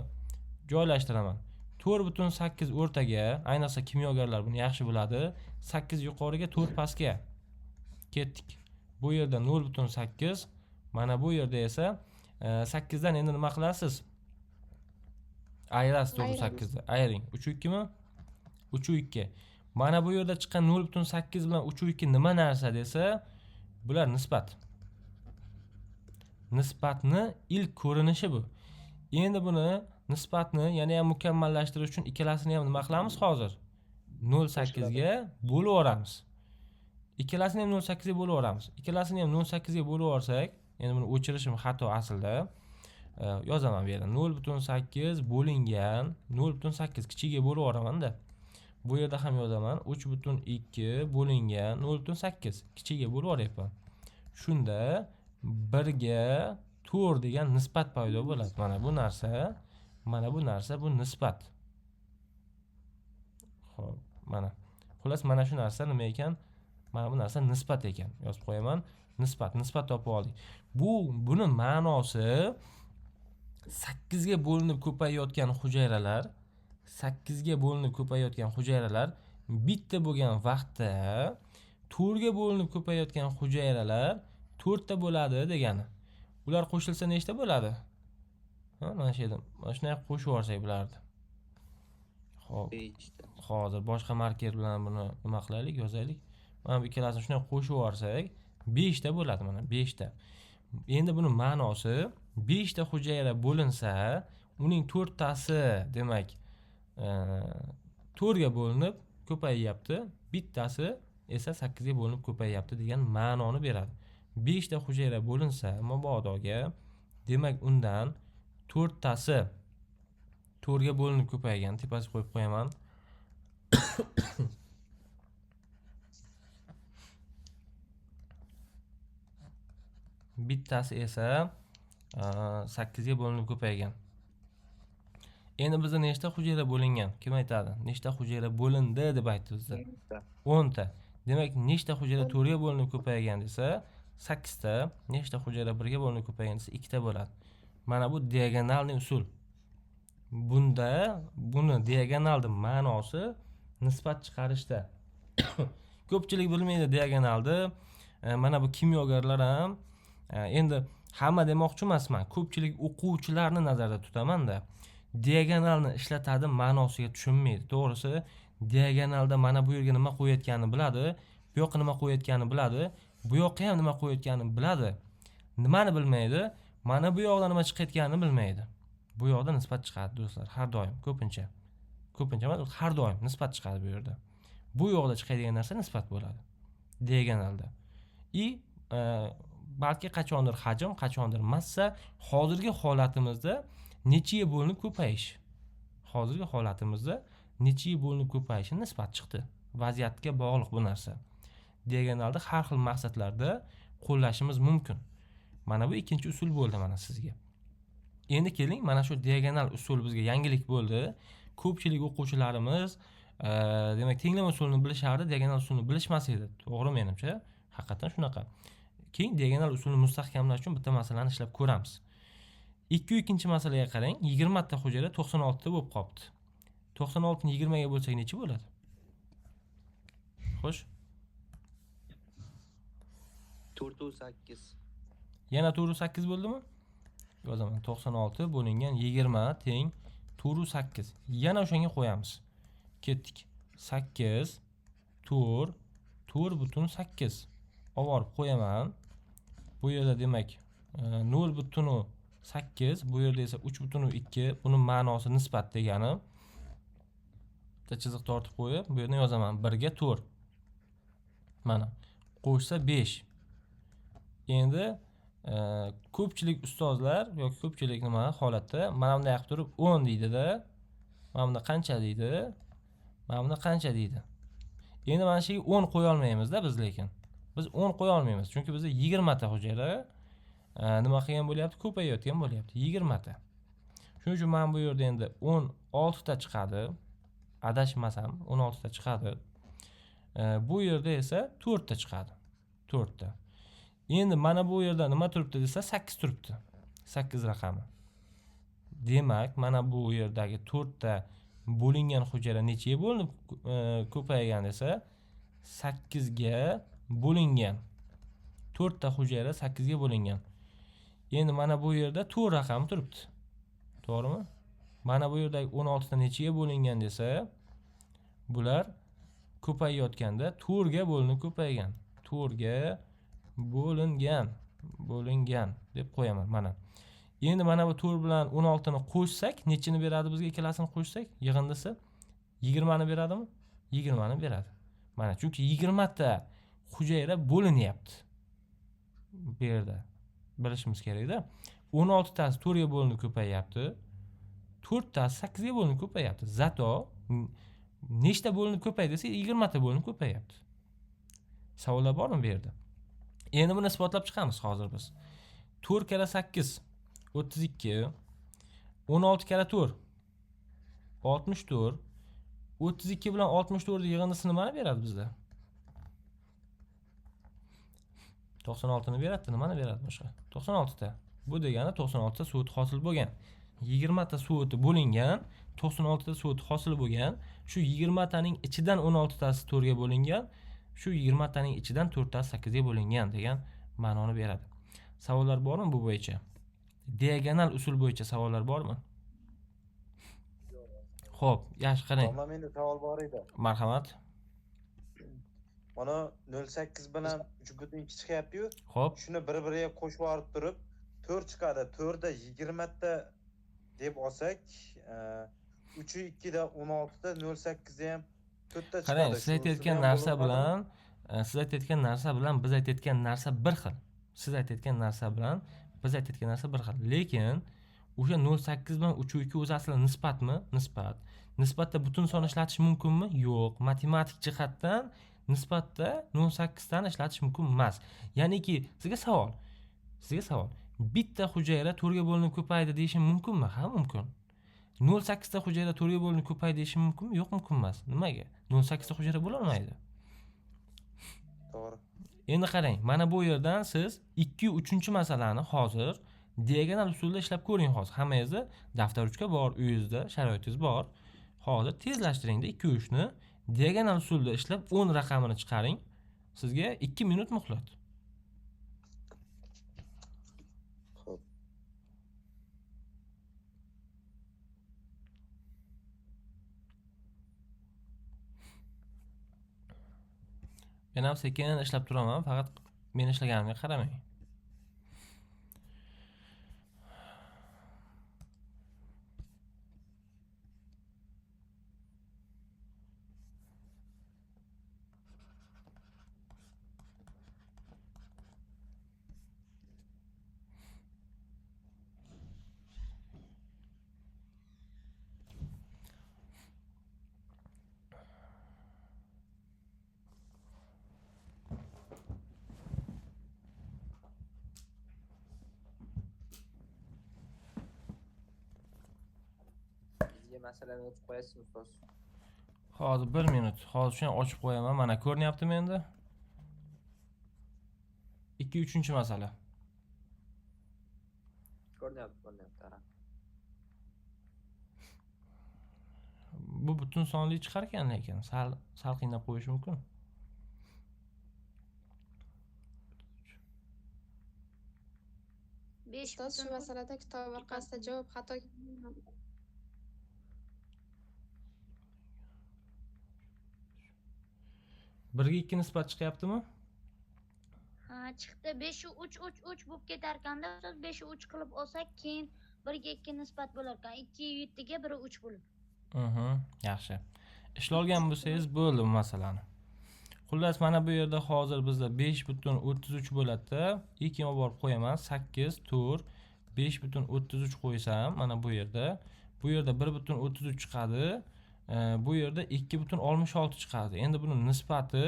Joylashtiraman. 4.8 o'rtaga, ayniqsa kimyogarlar buni yaxshi biladi. 8 yuqoriga, 4 pastga. Ketdik. Bu yerda 0.8, mana bu yerda esa 8 dan endi nima qilasiz? Ayirasiz 4.8 ni. Ayiring. 3.2 mi? 3.2. Mana bu yerda chiqqan 0.8 bilan 3.2 nima narsa desa, bular nisbat. Nisbatni ilk ko'rinishi bu. Endi buni nisbatni yana ham mukammallashtirish uchun ikkalasini ham nima qilamiz hozir? 0.8 ga bo'lib o'ramiz. Ikkalasini ham 0.8 ga bo'lib o'ramiz. Ikkalasini ham 0.8 ga bo'lib o'rsak, endi buni o'chirishim xato aslida. Yozaman bu yerda 0.8 bo'lingan 0.8 kichigiga bo'lib o'raman-da. Bu yerda ham yozaman 3.2 bo'lingan 0.8 kichigiga bo'lib o'ryapman. Shunda 1 ga 4 degan nisbat paydo bo'ladi. Mana bu narsa, bu nisbat. Xo'p, mana. Xullas mana shu narsa nima ekan? Mana bu narsa nisbat ekan. Yozib qo'yaman. Nisbat topib oldik. Buni ma'nosi 8 ga bo'linib ko'payayotgan hujayralar, bitta bo'lgan vaqtda 4 ga bo'linib ko'payayotgan hujayralar 4 ta bo'ladi degani. Ular qo'shilsa nechta bo'ladi? Mana shu yerda. Mana shunday qo'shib yuborsak bularni. Xo'p. Hozir boshqa marker bilan buni nima qilaylik, yozaylik. Mana bu ikkalasini shunday qo'shib yuborsak, 5 ta bo'ladi, mana 5 ta. Endi buni ma'nosi 5 ta hujayra bo'linsa, uning 4 tasi, demak, 4 ga bo'linib ko'payyapti, bittasi esa 8 ga bo'linib ko'payyapti degan ma'noni beradi. 5 ta hujayra bo'linsa mabodoga, demak undan 4 tasi 4 ga bo'linib ko'paygan, tepasiga qo'yib qo'yaman. Bittasi esa 8 ga bo'linib ko'paygan. Endi bizda nechta hujayra bo'lingan? Kim aytadi? Nechta hujayra bo'lindi deb aytdi bizda? 10 ta. Demak, nechta hujayra 4 ga bo'linib ko'paygan desa, 8 ta nechta hujayra birga bo'linib ko'paygan desa 2 ta bo'ladi. Mana bu diagonalniy usul. Buni diagonalni ma'nosi nisbat chiqarishda. Ko'pchilik bilmaydi diagonalni. Mana bu kimyogarlar ham endi hamma demoqchi emasman. Ko'pchilik o'quvchilarni nazarda tutaman-da. Diagonalni ishlatadi, ma'nosiga tushunmaydi. To'g'risi, diagonalda mana bu yerga nima qo'yayotganini biladi, bu yoqqa nima qo'yayotganini biladi, bu yoqqa ham nima qo'yayotganini biladi. Nimani bilmaydi? Mana bu yoqdan nima chiqayotganini bilmaydi. Bu yoqda nisbat chiqadi do'stlar, har doim, ko'pincha. Ko'pincha emas, har doim nisbat chiqadi bu yerda. Bu yoqda chiqadigan narsa nisbat bo'ladi diagonalda. Balki qachondir hajm, qachondir massa, hozirgi holatimizda nechiga bo'linib ko'payish. Hozirgi holatimizda nechiga bo'linib ko'payishi nisbat chiqdi. Vaziyatga bog'liq bu narsa. Diagonalda har xil maqsadlarda qo'llashimiz mumkin. Mana bu ikkinchi usul bo'ldi mana sizga. Endi keling, mana shu diagonal usul bizga yangilik bo'ldi. Ko'pchilik o'quvchilarimiz demak tenglama usulini bilishardi, diagonal usulini bilishmas edi. To'g'ri menimcha, haqiqatan shunaqa. Keyin diagonal usulni mustahkamlash uchun bitta masalani ishlab ko'ramiz. 2-2 masalaga qarang. 20 ta hujayra 96 ta bo'lib qolibdi. 96 ni 20 ga bo'lsak necha bo'ladi? Xo'sh. 4-8. Yana 4-8 bo'ldimi? Yozaman. 96 bo'lingan 20 teng 4-8. Yana o'shanga qo'yamiz. Ketdik. 8 4.8 olib qo'yaman. Bu yerda demak 0.8, bu yerda esa 3.2. Buning ma'nosi nisbat degani. Bitta chiziq tortib qo'yib, bu yerni yozaman. 1 ga 4. Mana qo'shsa 5. Endi ko'pchilik ustozlar yoki ko'pchilik nima holatda mana bunday qilib turib 10 deydi-da. Mana bunda qancha deydi? Mana bunda qancha deydi? Endi mana shu 10 qo'ya olmaymiz-da biz lekin. Biz 10 qo'ya olmaymiz, chunki bizda 20 ta hujayra nima qilgan bo'lyapti? Ko'payayotgan bo'lyapti. 20 ta. Shuning uchun men bu yerda endi 16 ta chiqadi. Adashmasam 16 ta chiqadi. Bu yerda esa 4 ta chiqadi. 4 ta. Endi mana bu yerda nima turibdi desa 8 turibdi. 8 raqami. Demak, mana bu yerdagi 4 ta bo'lingan hujayra nechaga bo'linib ko'paygan desa 8 ga bo'lingan. 4 ta hujayra 8 ga bo'lingan. Endi mana bu yerda 4 raqami turibdi. To'g'rimi? Mana bu yerdagi 16 ta nechaga bo'lingan desa, bular ko'payayotganda 4 ga bo'linib ko'paygan. 4 ga bo'lingan deb qo'yaman mana. Endi mana bu 4 bilan 16 ni qo'shsak, nechini beradi bizga ikkalasini qo'shsak? Yig'indisi 20 ni beradimi? 20 ni beradi. Mana chunki 20 ta hujayra bo'linyapti. Bu yerda bilishimiz kerak-da. 16 tasi 4 ga bo'linib ko'payapti. 4 tasi 8 ga bo'linib ko'payapti. Zato nechta bo'linib ko'paydi desa 20 ta bo'linib ko'payapti. Savollar bormi bu yerda? Endi buni isbotlab chiqamiz hozir biz. 4 kara 8 32, 16 kara 4 64, 32 bilan 64 ni yig'indisi nimani beradi bizda? 96 ni beradi, nimani beradi boshqa? 96 ta. Bu degani 96 ta suv hosil bo'lgan. 20 ta suvi bo'lingan, 96 ta suvi hosil bo'lgan. Shu 20 taning ichidan 16 tasi 4 ga bo'lingan, shu 20 taning ichidan 4 tasi 8 ga bo'lingan degan ma'noni beradi. Savollar bormi bu bo'yicha? Diagonal usul bo'yicha savollar bormi? Xo'p, yaxshi qarang. Mana menda savol bor edi. Marhamat. Mana 0.8 bilan 3.2 chiqyapti-yu. Xo'p. Shuni bir-biriga qo'shib olib turib 4 chiqadi. 4 da 20 ta deb olsak, 3.2 da 16 da 0.8 da ham 4 ta chiqadi. Qarang, siz aytayotgan narsa bilan biz aytayotgan narsa bir xil. Siz aytayotgan narsa bilan biz aytayotgan narsa bir xil. Lekin o'sha 0.8 bilan 3.2 o'zi aslida nisbatmi? Nisbat. Nisbatda butun son ishlatish mumkinmi? Yo'q. Matematik jihatdan nisbatda 0.8 tani ishlatish mumkin emas. Ya'niki sizga savol. Bitta hujayra 4 ga bo'linib ko'paydi deyishim mumkinmi? Ha, mumkin. 0.8 ta hujayra 4 ga bo'linib ko'paydi deyishim mumkinmi? Yo'q, mumkin emas. Nimaga? 0.8 ta hujayra bo'la olmaydi. To'g'ri. Endi qarang, mana bu yerdan siz 2 3 masalani hozir diagonal usulda ishlab ko'ring hozir. Hammangizda daftar bor, uyingizda sharoitingiz bor. Hozir tezlashtiringda 2 3 ni diagonal usulda ishlab 10 raqamini chiqaring. Sizga 2 minut muhlat. Xo'p. Men ham sekin ishlab turaman, faqat men ishlaganimga qaramang. Bizga masalani o'tib qo'yasiz ustoz. Hozir 1 minut. Hozir shuni ochib qo'yaman. Mana ko'rinyaptimi endi? 2 3 masala. Ko'rinyapti. Ara. Bu butun sonli chiqar ekan, lekin sal qiynab qo'yish mumkin. Ustoz, shu masalada kitob orqasida javob xato. 1 ga 2 nisbat chiqyaptimi? Ha, chiqdi. 5 u 3 3 3 bo'lib ketar ekanda, ustoz 5 u 3 qilib olsak, keyin 1 ga 2 nisbat bo'lar ekan. 2 7 ga 1 3 bo'ladi. Yaxshi. Ishlolgan bo'lsangiz bo'ldi bu masalani. Xullas, mana bu yerda hozir bizda 5.33 bo'ladi-da. Ikkiga borib qo'yaman. 8 tur 5.33 qo'ysam, mana bu yerda 1.33 chiqadi. Bu yerda 2.66 chiqadi. Endi buni nisbati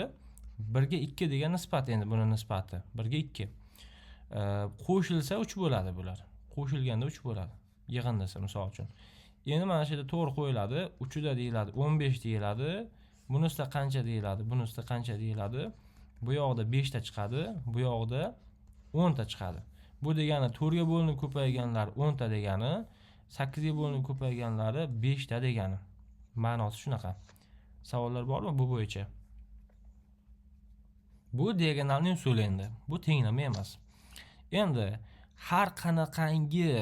1 ga 2 degan nisbat, endi buni nisbati 1 ga 2. Qo'shilsa 3 bo'ladi bular. Qo'shilganda 3 bo'ladi. Yig'indisi misol uchun. Endi mana shu yerda to'g'ri qo'yiladi. 3 da deyiladi, 15 deyiladi. Bunisida qancha deyiladi? Bunisida qancha deyiladi? Bu yoqda 5 ta chiqadi, bu yoqda 10 ta chiqadi. Bu degani 4 ga bo'linib ko'payganlar 10 ta degani, 8 ga bo'linib ko'payganlari 5 ta degani. Ma'nosi shunaqa. Savollar bormi bu bo'yicha? Bu diagonalning usuli endi. Bu tenglama emas. Endi har qanaqangi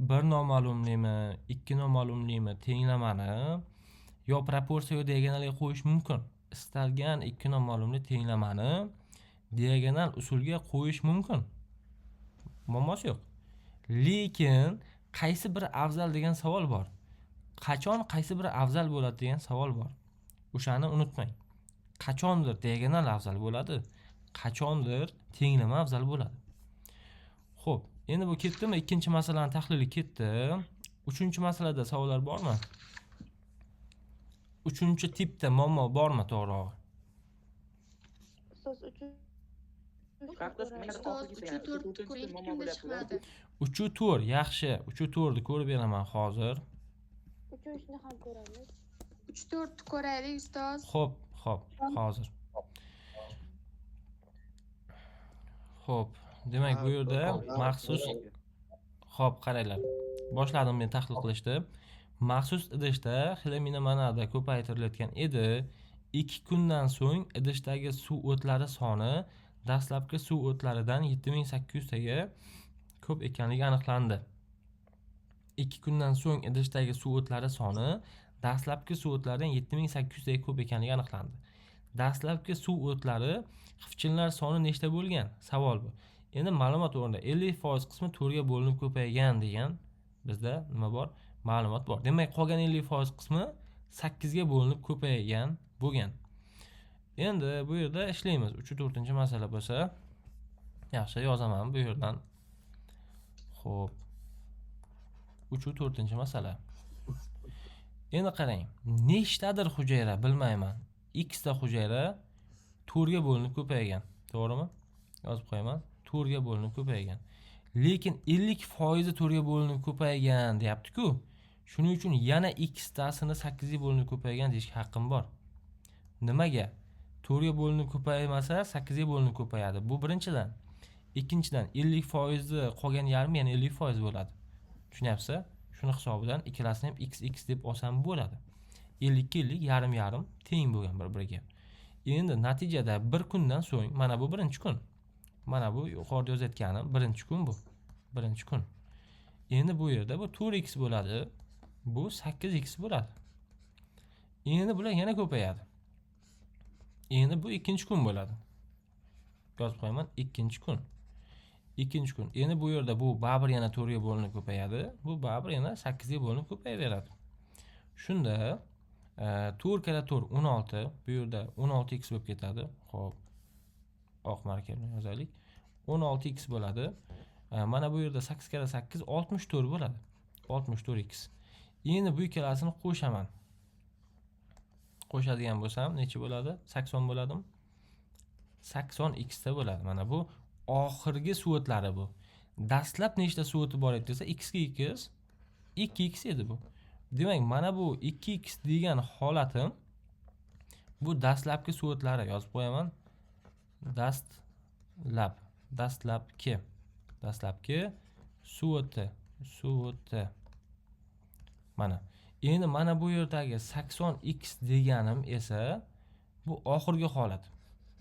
bir noma'lumlimi, ikki noma'lumlimi tenglamani yo proporsiya yo diagonalga qo'yish mumkin. Istalgan ikki noma'lumli tenglamani diagonal usulga qo'yish mumkin. Muammosi yo'q. Lekin qaysi biri afzal degan savol bor. Qachon qaysi biri afzal bo'ladi degan savol bor. O'shani unutmang. Qachondir diagonal afzal bo'ladi, qachondir tenglama afzal bo'ladi. Xo'p, endi bu ketdimi? Ikkinchi masalani tahlili ketdi. Uchinchi masalada savollar bormi? Uchinchi tipda muammo bormi to'g'rirog'i? Ustoz 4 ko'ring, kimda chiqmadi. 3 yaxshi. 3 ko'rib beraman hozir. 3 ni ham ko'ramiz. 3 4 ko'raylik ustoz. Xo'p, hozir. Xo'p, demak bu yerda maxsus qaranglar. Boshladim men tahlil qilishni. Maxsus idishda xilomina manada ko'paytirilayotgan edi. 2 kundan so'ng idishdagi suv o'tlari soni dastlabki suv o'tlaridan 7800 taga ko'p ekanligi aniqlandi. 2 kundan so'ng idishdagi suv o'tlari soni dastlabki suv o'tlaridan 7800 taga ko'p ekanligi aniqlandi. Dastlabki suv o'tlari xifchinlar soni nechta bo'lgan? Savol bu. Endi ma'lumot o'rnida 50% qismi 4 ga bo'linib ko'paygan degan bizda nima bor? Ma'lumot bor. Demak, qolgan 50% qismi 8 ga bo'linib ko'paygan bo'lgan. Endi bu yerda ishlaymiz. 3-4-masala bo'lsa, yaxshi yozaman bu yerdan. Xo'p. 3-4-masala. Endi qarang, nechtadir hujayra bilmayman. X ta hujayra 4 ga bo'linib ko'paygan. To'g'rimi? Yozib qo'yaman. 4 ga bo'linib ko'paygan. Lekin 50% 4 ga bo'linib ko'paygan deyapti-ku. Shuning uchun yana X tasini 8 ga bo'linib ko'paygan deyishga haqqim bor. Nimaga? 4 ga bo'linib ko'paymasa 8 ga bo'linib ko'payadi. Bu birinchidan. Ikkinchidan 50% qolgan yarmi yana 50% bo'ladi. Tushunyapsiz? Shuni hisobidan ikkalasini ham x deb olsam bo'ladi. 50 yarim teng bo'lgan bir-biriga. Endi natijada bir kundan so'ng mana bu birinchi kun. Mana bu yuqorida yozayotganim birinchi kun bu. Birinchi kun. Endi bu yerda bu 4x bo'ladi. Bu 8x bo'ladi. Endi bular yana ko'payadi. Endi bu ikkinchi kun bo'ladi. Yozib qo'yaman, ikkinchi kun. Ikkinchi kun. Endi bu yerda bu baribir yana 4 ga bo'linib ko'payadi. Bu baribir yana 8 ga bo'linib ko'payaveradi. Shunda 4 kara 4 16, bu yerda 16x bo'lib ketadi. Xo'p. Oq marka bilan yozaylik. 16x bo'ladi. Mana bu yerda 8 kara 8 64 bo'ladi. 64x. Endi bu ikkalasini qo'shaman. Qo'shadigan bo'lsam necha bo'ladi? 80 bo'ladimi? 80x ta bo'ladi. Mana bu oxirgi so'tlari bu. Dastlab nechta so'ti bor edi desa x ga x 2x edi bu. Demak, mana bu 2x degan holatim bu dastlabki so'tlari yozib qo'yaman. Dastlabki so'ti. Mana. Endi mana bu yerdagi 80x deganim esa bu oxirgi holat.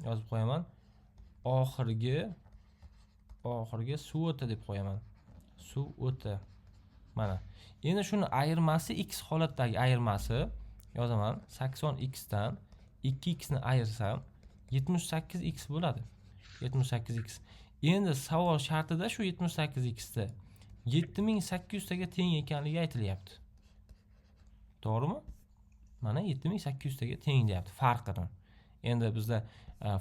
Yozib qo'yaman. Oxirgi so'ti deb qo'yaman. So'ti. Mana. Endi shuni ayirmasi x holatdagi ayirmasi yozaman. 80x dan 2x ni ayirsam 78x bo'ladi. 78x. Endi savol shartida shu 78x da 7800 taga teng ekanligi aytilyapti. To'g'rimi? Mana 7800 taga teng deyapti farqidan. Endi bizda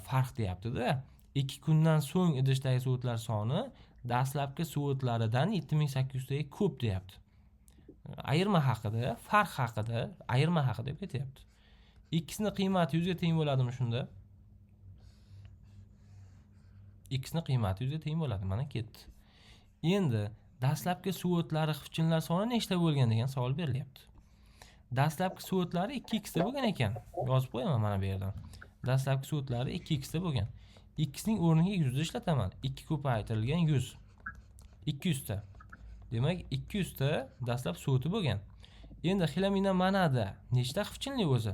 farq deyapti-da. 2 kundan so'ng idishdagi so'tlar soni dastlabki so'tlaridan 7800 taga ko'p deyapti. Ayirma haqida, farq haqida, ayirma haqida deb ketyapti. X ni qiymati 100 ga teng bo'ladimi shunda? X ni qiymati 100 ga teng bo'ladi. Mana ketdi. Endi dastlabki so'tlari xifchinlar soni nechta bo'lgan degan savol berilyapti. Dastlabki so'tlari 2x da bo'lgan ekan. Yozib qo'yaman mana bu yerdan. Dastlabki so'tlari 2x da bo'lgan. X ning o'rniga 100 ishlataman. 2 ko'paytirilgan 100. 200 ta. Demak, 200 ta dastlab so'ti bo'lgan. Endi xilamina manada nechta xifchinlik o'zi?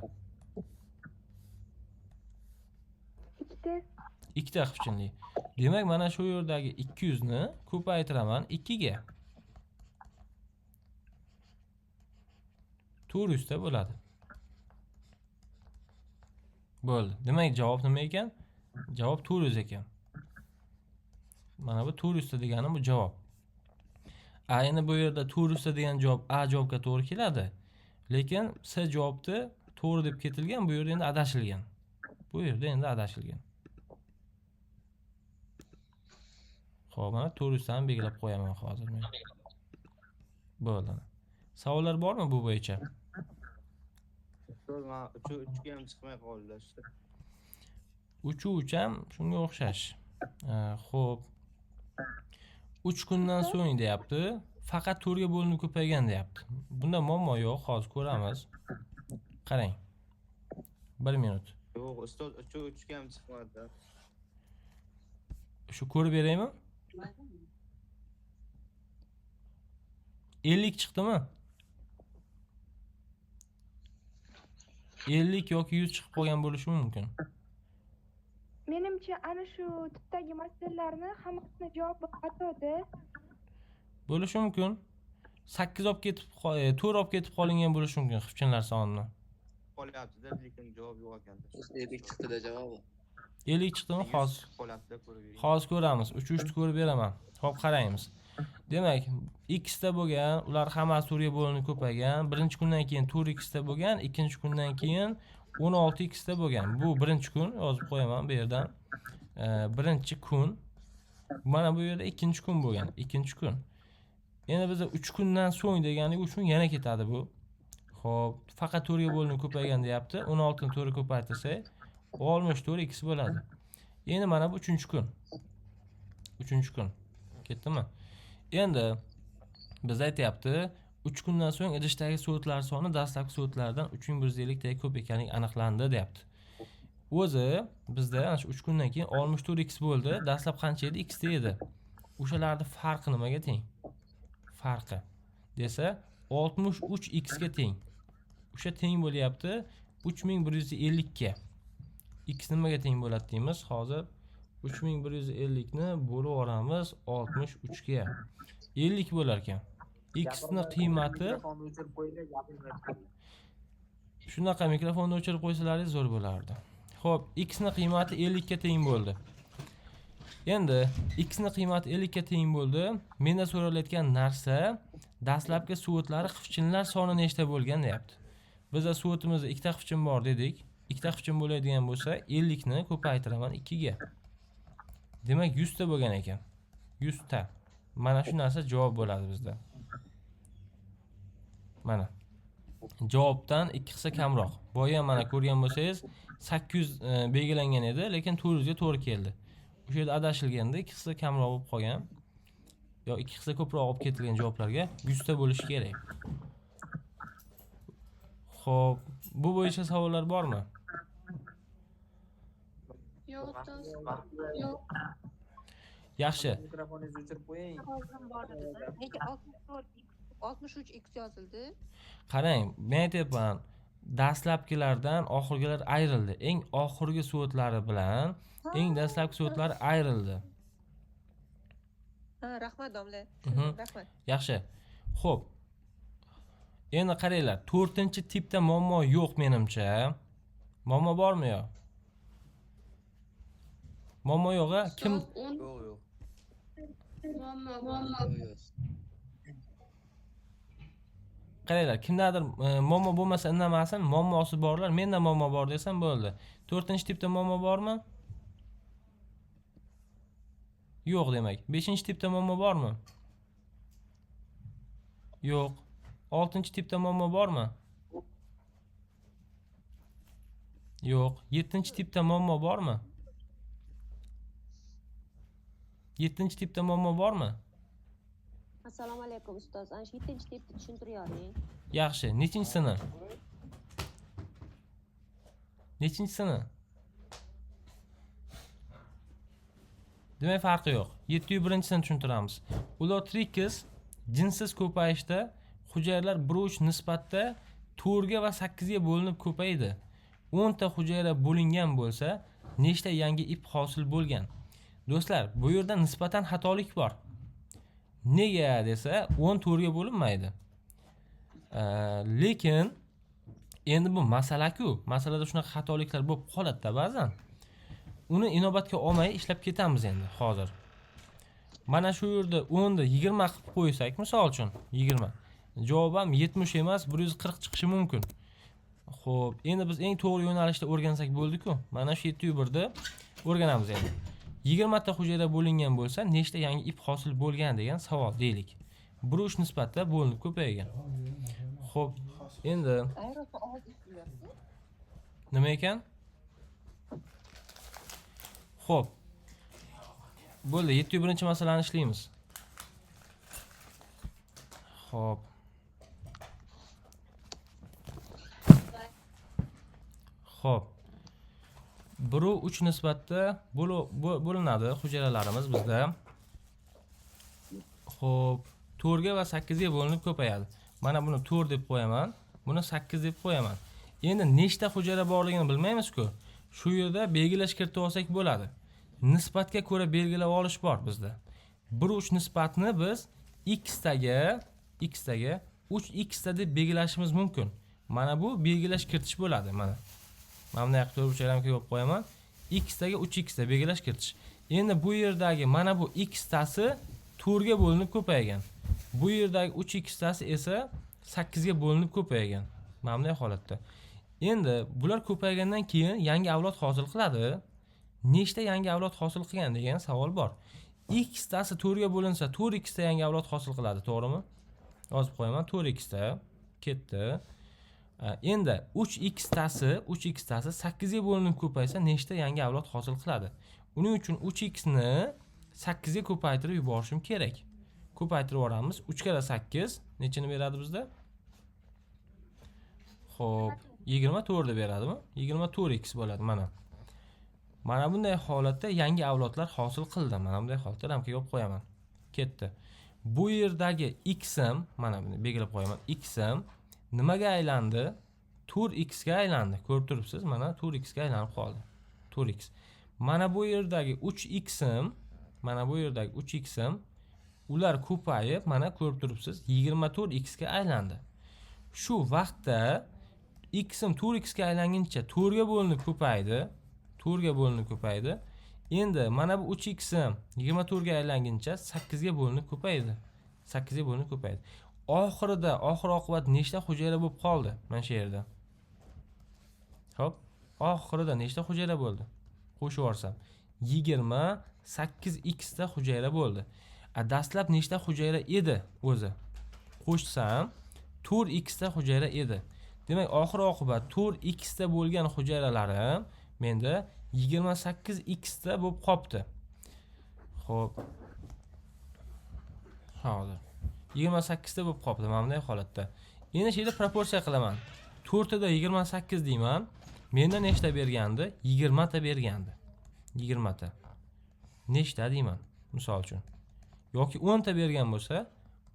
Ikkita xifchinlik. Demak, mana shu yerdagi 200 ni ko'paytiraman 2 ga. 400 ta bo'ladi. Bo'ldi. Demak, javob nima ekan? Javob 400 ekan. Mana bu 400 ta deganim bu javob. Endi bu yerda 400 ta degan javob A javobga to'g'ri keladi. Lekin C javobni to'g'ri deb ketilgan, bu yerda endi adashilgan. Xo'p, mana 400 tani belgilab qo'yaman hozir men. Bo'ldi. Savollar bormi bu bo'yicha? Ustoz, mana 3 ga ham chiqmay qoldi işte. 3 ham shunga o'xshash. Xo'p. 3 kundan so'ng deyapti. Faqat 4 ga bo'linib ko'paygan deyapti. Bunda muammo yo'q, hozir ko'ramiz. Qarang. 1 minut. Yo'q, ustoz 3 ga ham chiqmadi. Shu ko'rib beraymi? 50 chiqdimi? 50 yoki 100 chiqib qolgan bo'lishi mumkin. Menimcha ana shu tipdagi masalalarni hammasini javobi xatoda. Bo'lishi mumkin. 8 olib ketib, 4 olib ketib qolingan bo'lishi mumkin xifchinlar sonini. Qolyapti-da, lekin javob yo'q ekan. 50 chiqdi-da javobi. 50 chiqdimi? Hozir. Qolyapti-da, ko'rib. Hozir ko'ramiz. 3 ko'rib beraman. Xo'p, qaraymiz. Demak, x da bo'lgan, ular hammasi 4 ga bo'linib ko'paygan. Birinchi kundan keyin 4x da bo'lgan, ikkinchi kundan keyin 16x da bo'lgan. Bu birinchi kun, yozib qo'yaman bu yerdan. Birinchi kun. Mana bu yerda ikkinchi kun bo'lgan, ikkinchi kun. Endi bizda 3 kundan so'ng deganlik uchun yana ketadi bu. Xo'p, faqat 4 ga bo'linib ko'paygan deyapti. 16 ni 4 ga ko'paytirsak 64x bo'ladi. Endi mana bu 3-kun. 3-kun. Ketdimi? Endi biz aytayapti, 3 kundan so'ng idishdagi so'tlar soni dastlabki so'tlardan 3150 taga ko'p ekanligi aniqlandi deyapti. o'zi bizda ana shu 3 kundan keyin 64x bo'ldi. Dastlab qancha edi? X ta edi. O'shalarning farqi nimaga teng? Farqi desa 63x ga teng. O'sha teng bo'lyapti 3150 ga. X nimaga teng bo'ladi deymiz? Hozir 3150 ni bo'lib yuboramiz 63 ga. 50 bo'lar ekan. X ni qiymati shunaqa mikrofonni o'chirib qo'ysalaringiz zo'r bo'lardi. Xo'p, x ni qiymati 50 ga teng bo'ldi. Endi x ni qiymati 50 ga teng bo'ldi. Menda so'ralayotgan narsa dastlabki so'tlar xifchinlar soni nechta bo'lgan deyapti. Bizda so'timizda ikkita xifchin bor dedik. Ikkita xifchin bo'ladigan bo'lsa 50 ni ko'paytiraman 2 ga. Demak 100 ta bo'lgan ekan. 100 ta. Mana shu narsa javob bo'ladi bizda. Mana. Javobdan 2 hissa kamroq. Boya mana ko'rgan bo'lsangiz 800 belgilangan edi, lekin 400 ga to'g'ri keldi. O'sha yerda adashilganda 2 hissa kamroq bo'lib qolgan. Yo 2 hissa ko'proq olib ketilgan javoblarga 100 ta bo'lishi kerak. Xo'p, bu bo'yicha savollar bormi? Yo'q, ustoz. Yo'q. Yaxshi. Mikrofoningizni o'chirib qo'ying. Nega 63x yozildi? Qarang, men aytyapman, dastlabkilardan oxirgilar ayrildi. Eng oxirgi so'tlari bilan eng dastlabki so'tlari ayrildi. Ha, rahmat domla. Rahmat. Yaxshi. Xo'p. Endi qaranglar, 4-tipda muammo yo'q menimcha. Muammo bormi yo? Muammo yo'q-a? Kim? Yo'q, yo'q. Muammo. Qaranglar, kimdadir muammo bo'lmasa indamasin, muammosi borlar, menda muammo bor desam bo'ldi. 4-tipda muammo bormi? Yo'q demak. 5-tipda muammo bormi? Yo'q. 6-tipda muammo bormi? Yo'q. 7-tipda muammo bormi? 7-tipda muammo bormi? Assalomu alaykum ustoz. Ana shu 7-tipni tushuntiryaping. Yaxshi. Nechinchisini? Nechinchisini? Demak farqi yo'q. 701-sini tushuntiramiz. Ular trikiz jinsiz ko'payishda hujayralar 1/3 nisbatda 4 ga va 8 ga bo'linib ko'paydi. 10 ta hujayra bo'lingan bo'lsa, nechta yangi ip hosil bo'lgan? Do'stlar, bu yerda nisbatan xatolik bor. Nega desa 14 ga bo'linmaydi. Lekin endi bu masala-ku. Masalada shunaqa xatoliklar bo'lib qoladi-da ba'zan. Uni inobatga olmay ishlab ketamiz endi hozir. Mana shu yerda 10 da 20 qilib qo'ysak, misol uchun 20. Javob ham 70 emas, 140 chiqishi mumkin. Xo'p, endi biz eng to'g'ri yo'nalishda o'rgansak bo'ldi-ku. Mana shu 701 da o'rganamiz endi. 20 ta hujayra bo'lingan bo'lsa, nechta yangi ip hosil bo'lgan degan savol deylik. 1/3 nisbatda bo'linib ko'paygan. Xo'p, endi nima ekan? Xo'p. Bo'ldi, 701-masalani ishlaymiz. Xo'p. Xo'p. 1/3 nisbatda bo'linadi hujayralarimiz bizda. Xo'p, 4 ga va 8 ga bo'linib ko'payadi. Mana buni 4 deb qo'yaman, buni 8 deb qo'yaman. Endi nechta hujayra borligini bilmaymiz-ku. Shu yerda belgilash kiritib olsak bo'ladi. Nisbatga ko'ra belgilab olish bor bizda. 1/3 nisbatni biz x taga 3x ta deb belgilashimiz mumkin. Mana bu belgilash kiritish bo'ladi, mana. Mana bunday qilib to'rtburchaklarni qo'yib qo'yaman. X taga 3x ta belgilash kiritish. Endi bu yerdagi mana bu x tasi 4 ga bo'linib ko'paygan. Bu yerdagi 3x tasi esa 8 ga bo'linib ko'paygan. Mana bunday holatda. Endi bular ko'paygandan keyin yangi avlod hosil qiladi. Nechta yangi avlod hosil qilgan degan savol bor. X tasi 4 ga bo'linsa 4x ta yangi avlod hosil qiladi, to'g'rimi? Yozib qo'yaman, 4x ta ketdi. Endi 3x tasi 8 ga bo'linib ko'paysa nechta yangi avlod hosil qiladi? Uning uchun 3x ni 8 ga ko'paytirib yuborishim kerak. Ko'paytirib yuboramiz. 3 kara 8 nechini beradi bizda? Xo'p, 24 deb beradimi? 24x bo'ladi mana. Mana bunday holatda yangi avlodlar hosil qildi. Mana bunday holatda ramka yopib qo'yaman. Ketdi. Bu yerdagi x'im, mana buni belgilab qo'yaman. X'im nimaga aylandi? Tur x ga aylandi. Ko'rib turibsiz? Mana tur x ga aylanib qoldi. Tur x. Mana bu yerdagi 3x'im, mana bu yerdagi 3x'im ular ko'payib, mana ko'rib turibsiz, 24x ga aylandi. Shu vaqtda x'im tur x ga aylanguncha 4 ga bo'linib ko'paydi. 4 ga bo'linib ko'paydi. Endi mana bu 3x'im 24 ga aylanguncha 8 ga bo'linib ko'paydi. 8 ga bo'linib ko'paydi. Oxirida oxir oqibat nechta hujayra bo'lib qoldi? Mana shu yerda. Xo'p, oxirida nechta hujayra bo'ldi? Qo'shib yuborsam 28x ta hujayra bo'ldi. Dastlab nechta hujayra edi o'zi? Qo'shsam 4x ta hujayra edi. Demak, oxir oqibat 4x ta bo'lgan hujayralarim menda 28x ta bo'lib qopti. Xo'p. Hozir 28 ta bo'lib qopti mana bunday holatda. Endi shu yerda proporsiya qilaman. 4 da 28 deyman. Menda nechta bergandi? 20 ta bergandi. 20 ta. Nechta deyman, misol uchun. Yoki 10 ta bergan bo'lsa,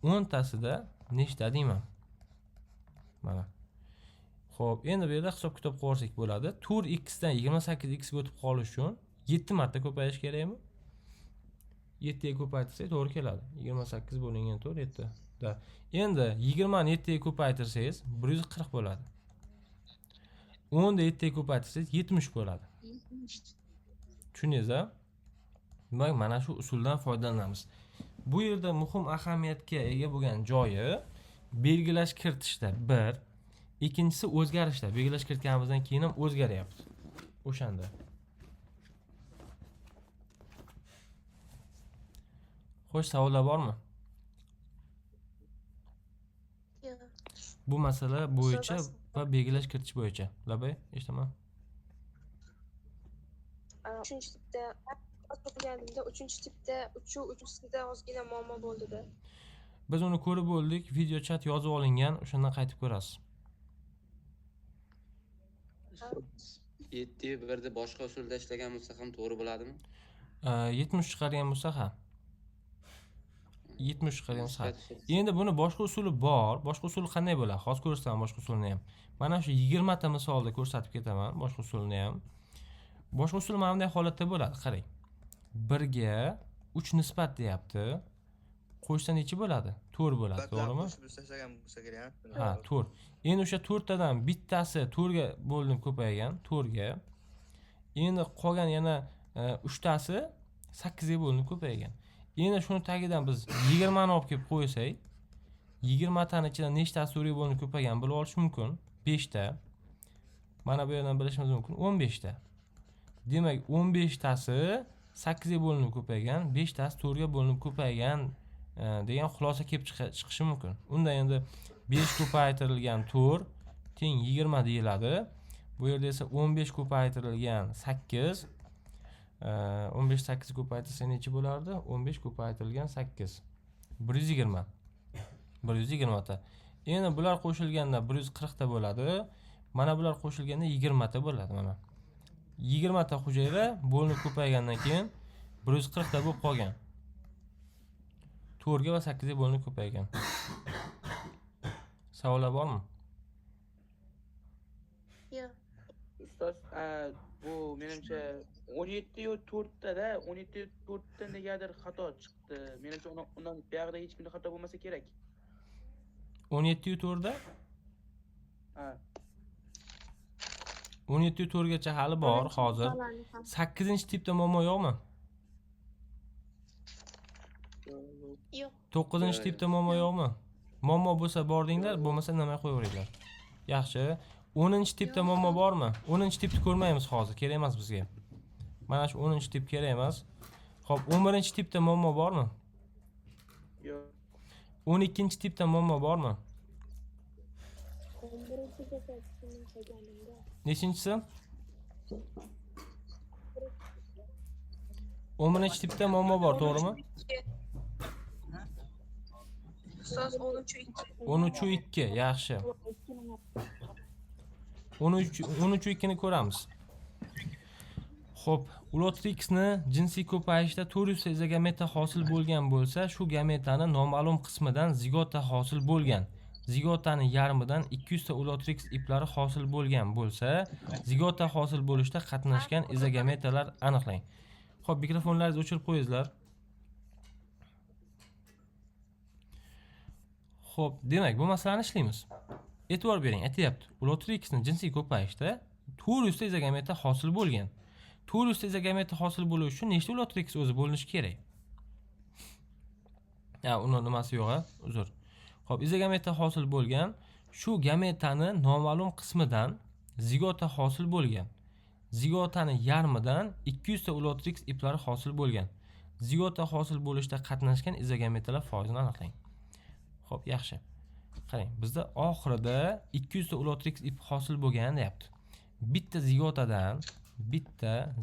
10 tasida nechta deyman. Mana. Xo'p, endi bu yerda hisob kitob qilsak bo'ladi. 4x dan 28x ga o'tib qolish uchun 7 marta ko'payish kerakmi? 7 ga ko'paytirsak to'g'ri keladi. 28 bo'lingan 4 7. Da. Endi 20 ni 7 ga ko'paytirsangiz 140 bo'ladi. 10 ni 7 ga ko'paytirsangiz 70 bo'ladi. Tushundingiz-a? Demak, mana shu usuldan foydalanamiz. Bu yerda muhim ahamiyatga ega bo'lgan joyi belgilash kiritishda 1, ikkinchisi o'zgarishlar. Belgilash kiritganimizdan keyin ham o'zgaryapti. O'shanda. Xo'sh, savollar bormi? Yo'q. Bu masala bo'yicha va belgilash kiritish bo'yicha. Labay, eshitaman. 3-tipda o'qiganimda 3-tipda 3-uchisida ozgina muammo bo'ldi-da. Biz uni ko'rib bo'ldik, video chat yozib olingan, o'shandan qaytib ko'rasiz. 7-1 boshqa usulda ishlagan bo'lsa ham to'g'ri bo'ladimi? 70 chiqargan bo'lsa ham. 70 chiqargan bo'lsa. Endi buni boshqa usuli bor. Boshqa usuli qanday bo'ladi? Hozir ko'rsataman boshqa usulni ham. Mana shu 20 ta misolda ko'rsatib ketaman boshqa usulni ham. Boshqa usul mana bunday holatda bo'ladi, qarang. 1 ga 3 nisbat deyapti. Qo'shsa necha bo'ladi? 4 bo'ladi, to'g'rimi? Ha, 4. Endi o'sha 4 tadan bittasi 4 ga bo'linib ko'paygan, 4 ga. Endi qolgan yana 3 tasi 8 ga bo'linib ko'paygan. Endi shuni tagidan biz 20 ni olib kelib qo'ysak, 20 taning ichidan nechtasi 4 ga bo'linib ko'paygan bilib olish mumkin? 5 ta. Mana bu yerdan bilishimiz mumkin 15 ta. Demak, 15 tasi 8 ga bo'linib ko'paygan, 5 tasi 4 ga bo'linib ko'paygan degan xulosa kelib chiqishi mumkin. Unda endi 5 ko'paytirilgan 4 teng 20 deyiladi. Bu yerda esa 15 ko'paytirilgan 8 15 8 ko'paytirsa necha bo'lardi? 15 ko'paytirilgan 8 120. 120 ta. Endi bular qo'shilganda 140 ta bo'ladi. Mana bular qo'shilganda 20 ta bo'ladi mana. 20 ta hujayra bo'linib ko'paygandan keyin 140 ta bo'lib qolgan. 4 ga va 8 ga bo'linib ko'paygan. Savollar bormi? Yo'q. Ustoz, bu menimcha 17 yo 4 tada 17 4 ta negadir xato chiqdi. Menimcha undan buyog'ida hech kimda xato bo'lmasa kerak. 17 yo 4 da? Ha. 17 yo 4 gacha hali bor hozir. 8-tipda muammo yo'qmi? Yo'q. 9-tipda muammo yo'qmi? Muammo bo'lsa bordinglar, bo'lmasa nima qo'yaveringlar. Yaxshi. 10-tipda muammo bormi? 10-tipni ko'rmaymiz hozir, kerak emas bizga. Mana shu 10-tip kerak emas. Xo'p, 11-tipda muammo bormi? Yo'q. 12-tipda muammo bormi? 11-tipda. 11-tipda muammo bor, to'g'rimi? Ustoz 13-2. 13-2, yaxshi. 13-2 ni ko'ramiz. Xo'p, ulotrixni jinsiy ko'payishda 400 ta izogameta hosil bo'lgan bo'lsa, shu gametani noma'lum qismidan zigota hosil bo'lgan. Zigotani yarmidan 200 ta ulotrix iplari hosil bo'lgan bo'lsa, zigota hosil bo'lishda qatnashgan izogametalar aniqlang. Xo'p, mikrofonlaringizni o'chirib qo'yingizlar. Xo'p, demak, bu masalani ishlaymiz. E'tibor bering, aytyapti. Ulotrixni jinsiy ko'payishda 400 ta izogameta hosil bo'lgan. 400 ta izogameta hosil bo'lishi uchun nechta ulotrix o'zi bo'linishi kerak? Uni nimasi yo'q, uzr. Xo'p, izogameta hosil bo'lgan, shu gametani noma'lum qismidan zigota hosil bo'lgan. Zigotani yarmidan 200 ta ulotrix iplari hosil bo'lgan. Zigota hosil bo'lishda qatnashgan izogametalar foizini aniqlang. Xo'p, yaxshi. Qarang, bizda oxirida 200 ta ulotrix ip hosil bo'lgan deyapti. Bitta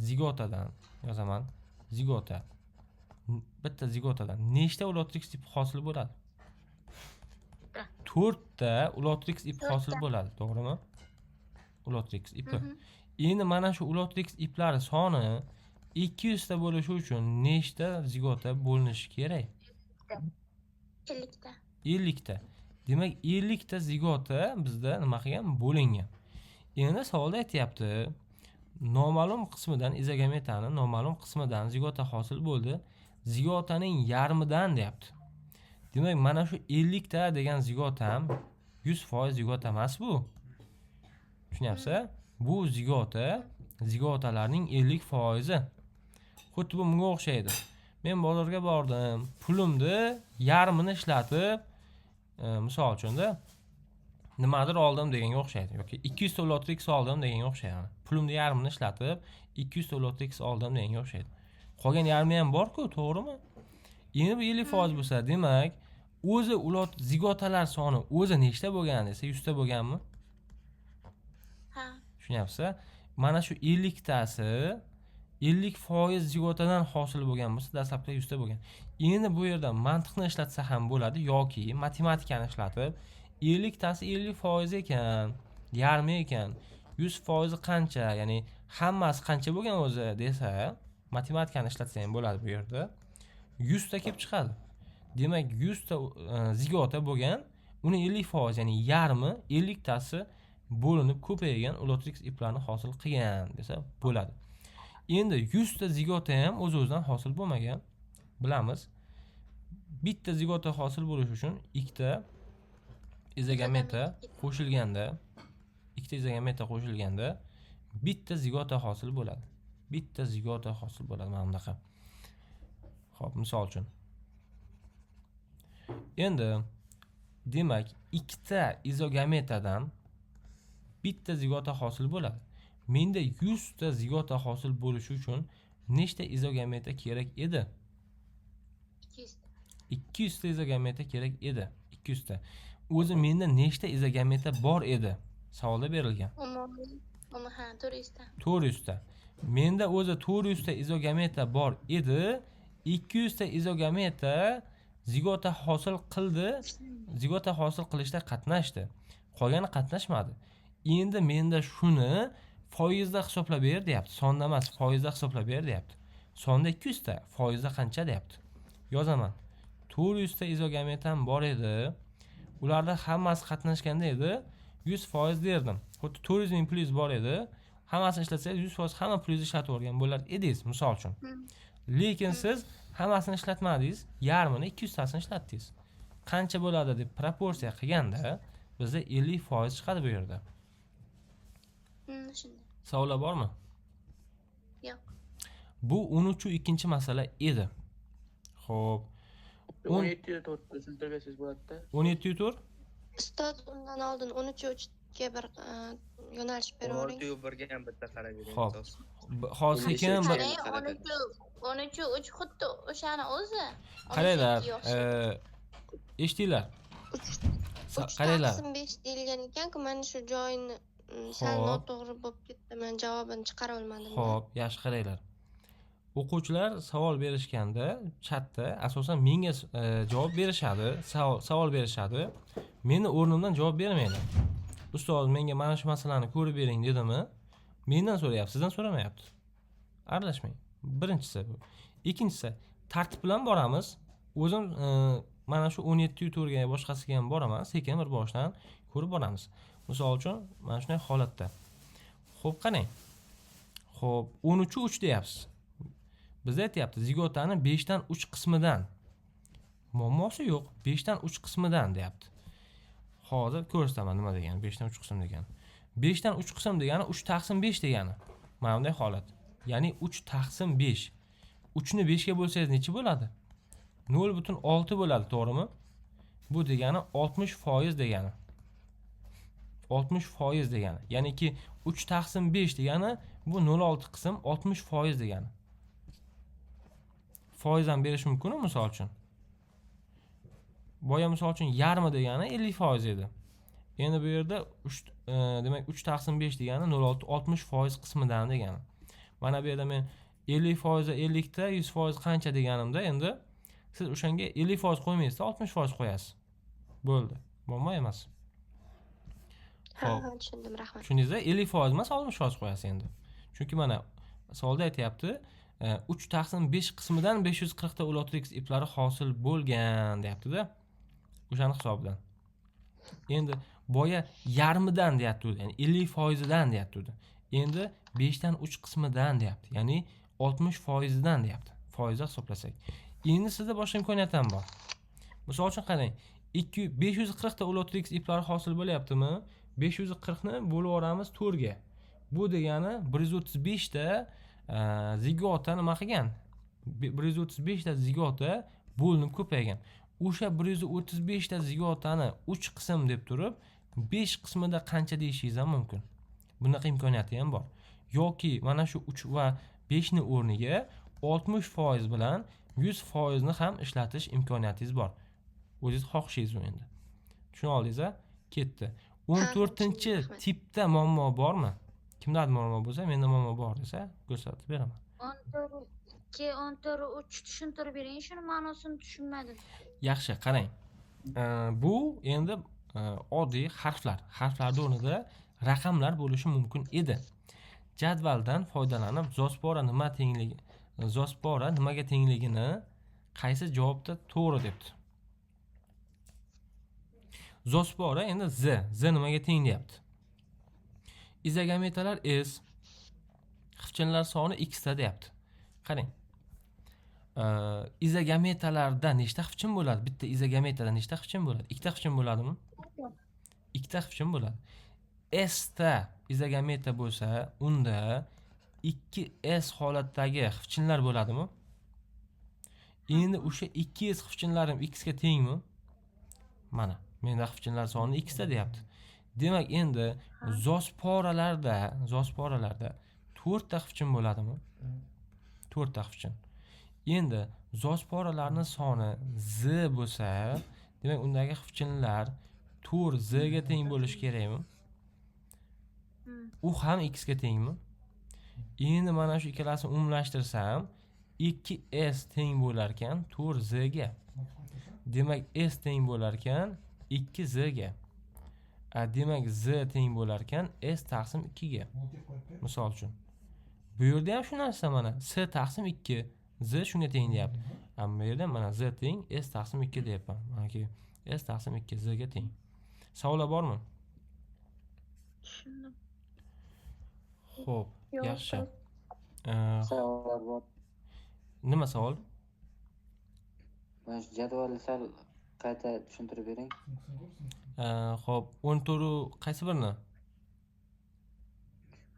zigotadan yozaman. Zigota. Bitta zigotadan nechta ulotrix ip hosil bo'ladi? 4 ta ulotrix ip hosil bo'ladi, to'g'rimi? Ulotrix ipi. Endi mana shu ulotrix iplari soni 200 ta bo'lishi uchun nechta zigota bo'linishi kerak? 50 ta. 50 ta. Demak, 50 ta zigota bizda nima qilgan? Bo'lingan. Endi savolda aytayapti, noma'lum qismidan izogametani noma'lum qismidan zigota hosil bo'ldi. Zigotaning yarmidan deyapti. Demak, mana shu 50 ta degan zigota ham 100% zigota emas bu. Tushunyapsiz? Bu zigotalarning 50%. Xuddi bunga o'xshaydi. Men bozorga bordim, pulimni yarmini ishlatib, misol uchun-da nimadir oldim deganga o'xshaydi yoki 200 ta ulotrix oldim deganga o'xshaydi. Pulimni yarmini ishlatib 200 ta ulotrix oldim deganga o'xshaydi. Qolgan yarmi ham bor-ku, to'g'rimi? Endi bu 50% bo'lsa, demak, o'zi zigotalar soni o'zi nechta bo'lgan desa, 100 ta bo'lganmi? Ha. Tushunyapsiz? Mana shu 50 tasi 50% zigotadan hosil bo'lgan bo'lsa, dastlabda 100 ta bo'lgan. Endi bu yerda mantiqni ishlatsa ham bo'ladi yoki matematikani ishlatib 50 tasi 50% ekan, yarmi ekan, 100% qancha, ya'ni hammasi qancha bo'lgan o'zi desa, matematikani ishlatsa ham bo'ladi bu yerda. 100 ta kelib chiqadi. Demak, 100 ta zigota bo'lgan, uni 50%, ya'ni yarmi 50 tasi bo'linib ko'paygan ulotrix iplarni hosil qilgan desa bo'ladi. Endi 100 ta zigota ham o'z-o'zidan hosil bo'lmagan. Bilamiz. Bitta zigota hosil bo'lish uchun ikkita izogameta qo'shilganda, bitta zigota hosil bo'ladi. Bitta zigota hosil bo'ladi mana bunaqa. Xo'p, misol uchun. Endi demak, ikkita izogametadan bitta zigota hosil bo'ladi. Menda 100 ta zigota hosil bo'lishi uchun nechta izogameta kerak edi? 200 ta izogameta kerak edi. 200 ta. O'zi menda nechta izogameta bor edi? Savolda berilgan. Umuman 400 ta. 400 ta. Menda o'zi 400 ta izogameta bor edi. 200 ta izogameta zigota hosil qildi. Zigota hosil qilishda qatnashdi. Qolgani qatnashmadi. Endi menda shuni foizda hisoblab ber deyapti. Sonda emas, foizda hisoblab ber deyapti. Sonda 200 ta, foizda qancha deyapti. Yozaman. 400 ta izogametam bor edi. Ularda hammasi qatnashganda edi. 100% derdim. Xuddi 400 ming plyus bor edi. Hammasini ishlatsangiz 100% hamma plyusni ishlatib o'rgan bo'lar edingiz, misol uchun. Lekin siz hammasini ishlatmadingiz, yarmini 200 tasini ishlatdingiz. Qancha bo'ladi deb proporsiya qilganda bizda 50% chiqadi bu yerda. Shunday. Savollar bormi? Yo'q. Bu 13-ikkinchi masala edi. Xo'p. 17 tur tushuntirsangiz bo'ladi-da. 17 tur? Ustoz, undan oldin 13-ga bir yo'nalish beravering. 16-1 ga ham bitta qarab bering. Xo'p. Hozir sekin 13 xuddi o'shani o'zi. qaranglar, eshitinglar. Qaranglar. 5 deyilgan ekan-ku, mana shu joyini sal noto'g'ri bo'lib ketdi. Men javobini chiqara olmadim. Xo'p, yaxshi qaranglar. O'quvchilar savol berishganda chatda asosan menga javob berishadi, savol berishadi. Meni o'rnimdan javob bermaydi. Ustoz, menga mana shu masalani ko'rib bering dedimi? Mendan so'rayapti, sizdan so'ramayapti. Aralashmang. Birinchisi bu. Ikkinchisi, tartib bilan boramiz. O'zim mana shu 17.4 ga boshqasiga ham boraman, sekin bir boshdan ko'rib boramiz. Misol uchun, mana shunday holatda. Xo'p, qarang. Xo'p, 13.3 deyapsiz. Biz aytyapti, zigotani 5 dan 3 qismidan. Muammosi yo'q, 5 dan 3 qismidan deyapti. Hozir ko'rsataman nima degani, 5 dan 3 qism degani. 5 dan 3 qism degani 3 taqsim 5 degani. Mana bunday holat. Ya'ni 3 taqsim 5. 3 ni 5 ga bo'lsangiz necha bo'ladi? 0.6 bo'ladi, to'g'rimi? Bu degani 60% degani. 60% degani. Ya'niki 3 taqsim 5 degani bu 0.6 qism 60% degani. Foiz ham berish mumkin-ku, misol uchun. Boya misol uchun yarmi degani 50% edi. Endi bu yerda 3 demak 3 taqsim 5 degani 0.6 60% qismidan degani. Mana bu yerda men 50% 50 ta 100% qancha deganimda endi siz o'shanga 50% qo'ymaysiz, 60% qo'yasiz. Bo'ldi. Muammo emas. Ha, tushundim, rahmat. Shuningizda 50% emas, 60% qo'yasiz endi. Chunki mana savolda aytyapti, 3 taqsim 5 qismidan 540 ta ulotrix iplari hosil bo'lgan deyapti-da. O'shani hisobidan. Endi boya yarmidan deyapti, ya'ni 50% dan deyapti. Endi 5 dan 3 qismidan deyapti. Ya'ni 60% dan deyapti. Foizda hisoblasak. Endi sizda boshqa imkoniyat ham bor. Misol uchun qarang, 540 ta ulotrix iplari hosil bo'lyaptimi? 540 ni bo'lib yuboramiz 4 ga. Bu degani 135 ta zigota nima qilgan? 135 ta zigota bo'linib ko'paygan. O'sha 135 ta zigotani 3 qism deb turib, 5 qismida qancha deyishingiz ham mumkin. Bunaqa imkoniyati ham bor. Yoki mana shu 3 va 5 ni o'rniga 60% bilan 100% ni ham ishlatish imkoniyatingiz bor. O'zingiz xohishingiz u endi. Tushuna oldingiz-a? Ketdi. 14-tipda muammo bormi? Kimdadir muammo bo'lsa, menda muammo bor desa, ko'rsatib beraman. 14 14 3 tushuntirib bering, shuni ma'nosini tushunmadim. Yaxshi, qarang. Bu endi oddiy harflar. Harflar o'rnida raqamlar bo'lishi mumkin edi. Jadvaldan foydalanib, zospora nima tengligi, zospora nimaga tengligini qaysi javobda to'g'ri debdi. Zospora endi z nimaga teng deyapti. Izogametalar s, xifchinlar soni x ta deyapti. Qarang. Izogametalarda nechta xifchin bo'ladi? Bitta izogametada nechta xifchin bo'ladi? Ikkita xifchin bo'ladimi? Ikkita xifchin bo'ladi. S ta izogameta bo'lsa, unda 2s holatdagi xifchinlar bo'ladimi? Endi o'sha 2s xifchinlarim x ga tengmi? Mana, menda xifchinlar soni x ta deyapti. Demak, endi zosporalarda 4 ta xifchin bo'ladimi? 4 ta xifchin. Endi zosporalarning soni z bo'lsa, demak undagi xifchinlar 4 z ga teng bo'lishi kerakmi? U ham x ga tengmi? Endi mana shu ikkalasini umumlashtirsam 2s teng bo'lar ekan 4 z ga. Demak s teng bo'lar ekan 2 z ga. Demak z teng bo'lar ekan s taqsim 2 ga. Misol uchun. Bu yerda ham shu narsa mana s taqsim 2, z shunga teng deyapti. Ammo bu yerda mana z teng s taqsim 2 deyapman. Manaki s taqsim 2 z ga teng. Savollar bormi? Tushundim. Xo'p, yaxshi. Savollar bor. Nima savol? Mana shu jadvalni sal qayta tushuntirib bering. Xo'p, 14 qaysi birini?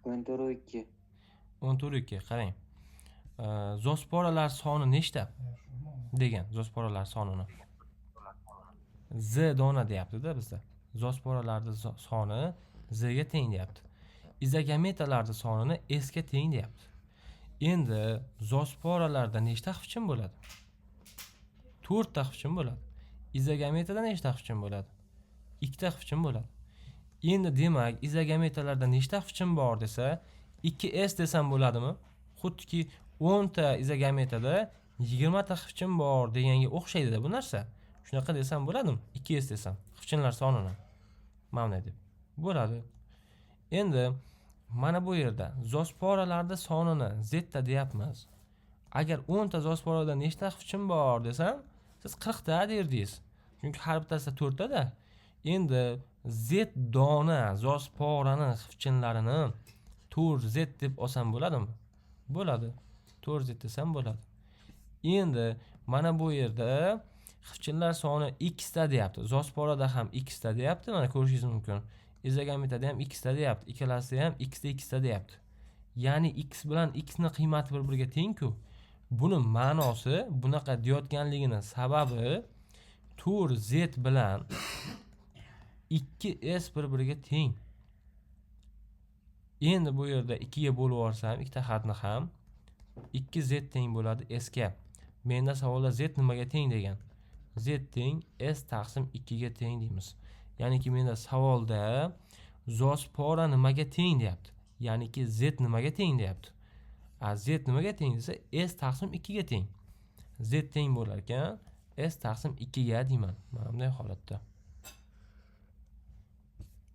14-2. 14-2, qarang. Zosporalar soni nechta? Degan, zosporalar sonini. Z dona deyapti-da bizda. Zosporalarning soni z ga teng deyapti. Izogametalarning sonini s ga teng deyapti. Endi zosporalarda nechta xifchin bo'ladi? 4 ta xifchin bo'ladi. Izogametada nechta xifchin bo'ladi? 2 ta xifchin bo'ladi. Endi demak, izogametalarda nechta xifchin bor desa, 2s desam bo'ladimi? Xuddiki 10 ta izogametada 20 ta xifchin bor deganga o'xshaydi-da bu narsa. Shunaqa desam bo'ladimi? 2s desam, xifchinlar sonini. Mana deb. Bo'ladi. Endi mana bu yerda zosporalarda sonini z ta deyapmiz. Agar 10 ta zosporada nechta xivchin bor desam, siz 40 ta derdingiz. Chunki har bittasida 4 ta da. Endi z dona zosporani xivchinlarini 4z deb olsam bo'ladimi? Bo'ladi. 4z desam bo'ladi. Endi mana bu yerda xivchinlar soni x ta deyapti. Zosporada ham x ta deyapti. Mana ko'rishingiz mumkin. Izogametada ham x ta deyapti. Ikkalasida ham x ta deyapti. Ya'ni x bilan x ning qiymati bir-biriga teng-ku. Buni ma'nosi bunaqa deyotganligining sababi 4z bilan 2s bir-biriga teng. Endi bu yerda 2 ga bo'lib yuborsam, ikkita xatni ham 2z teng bo'ladi s ga. Menda savolda z nimaga teng degan. Z teng s taqsim 2 ga teng deymiz. Ya'niki menda savolda zospora nimaga teng deyapti. Ya'niki z nimaga teng deyapti. Z nimaga teng desa s taqsim 2 ga teng. Z teng bo'lar ekan s taqsim 2 ga deyman. Mana bunday holatda.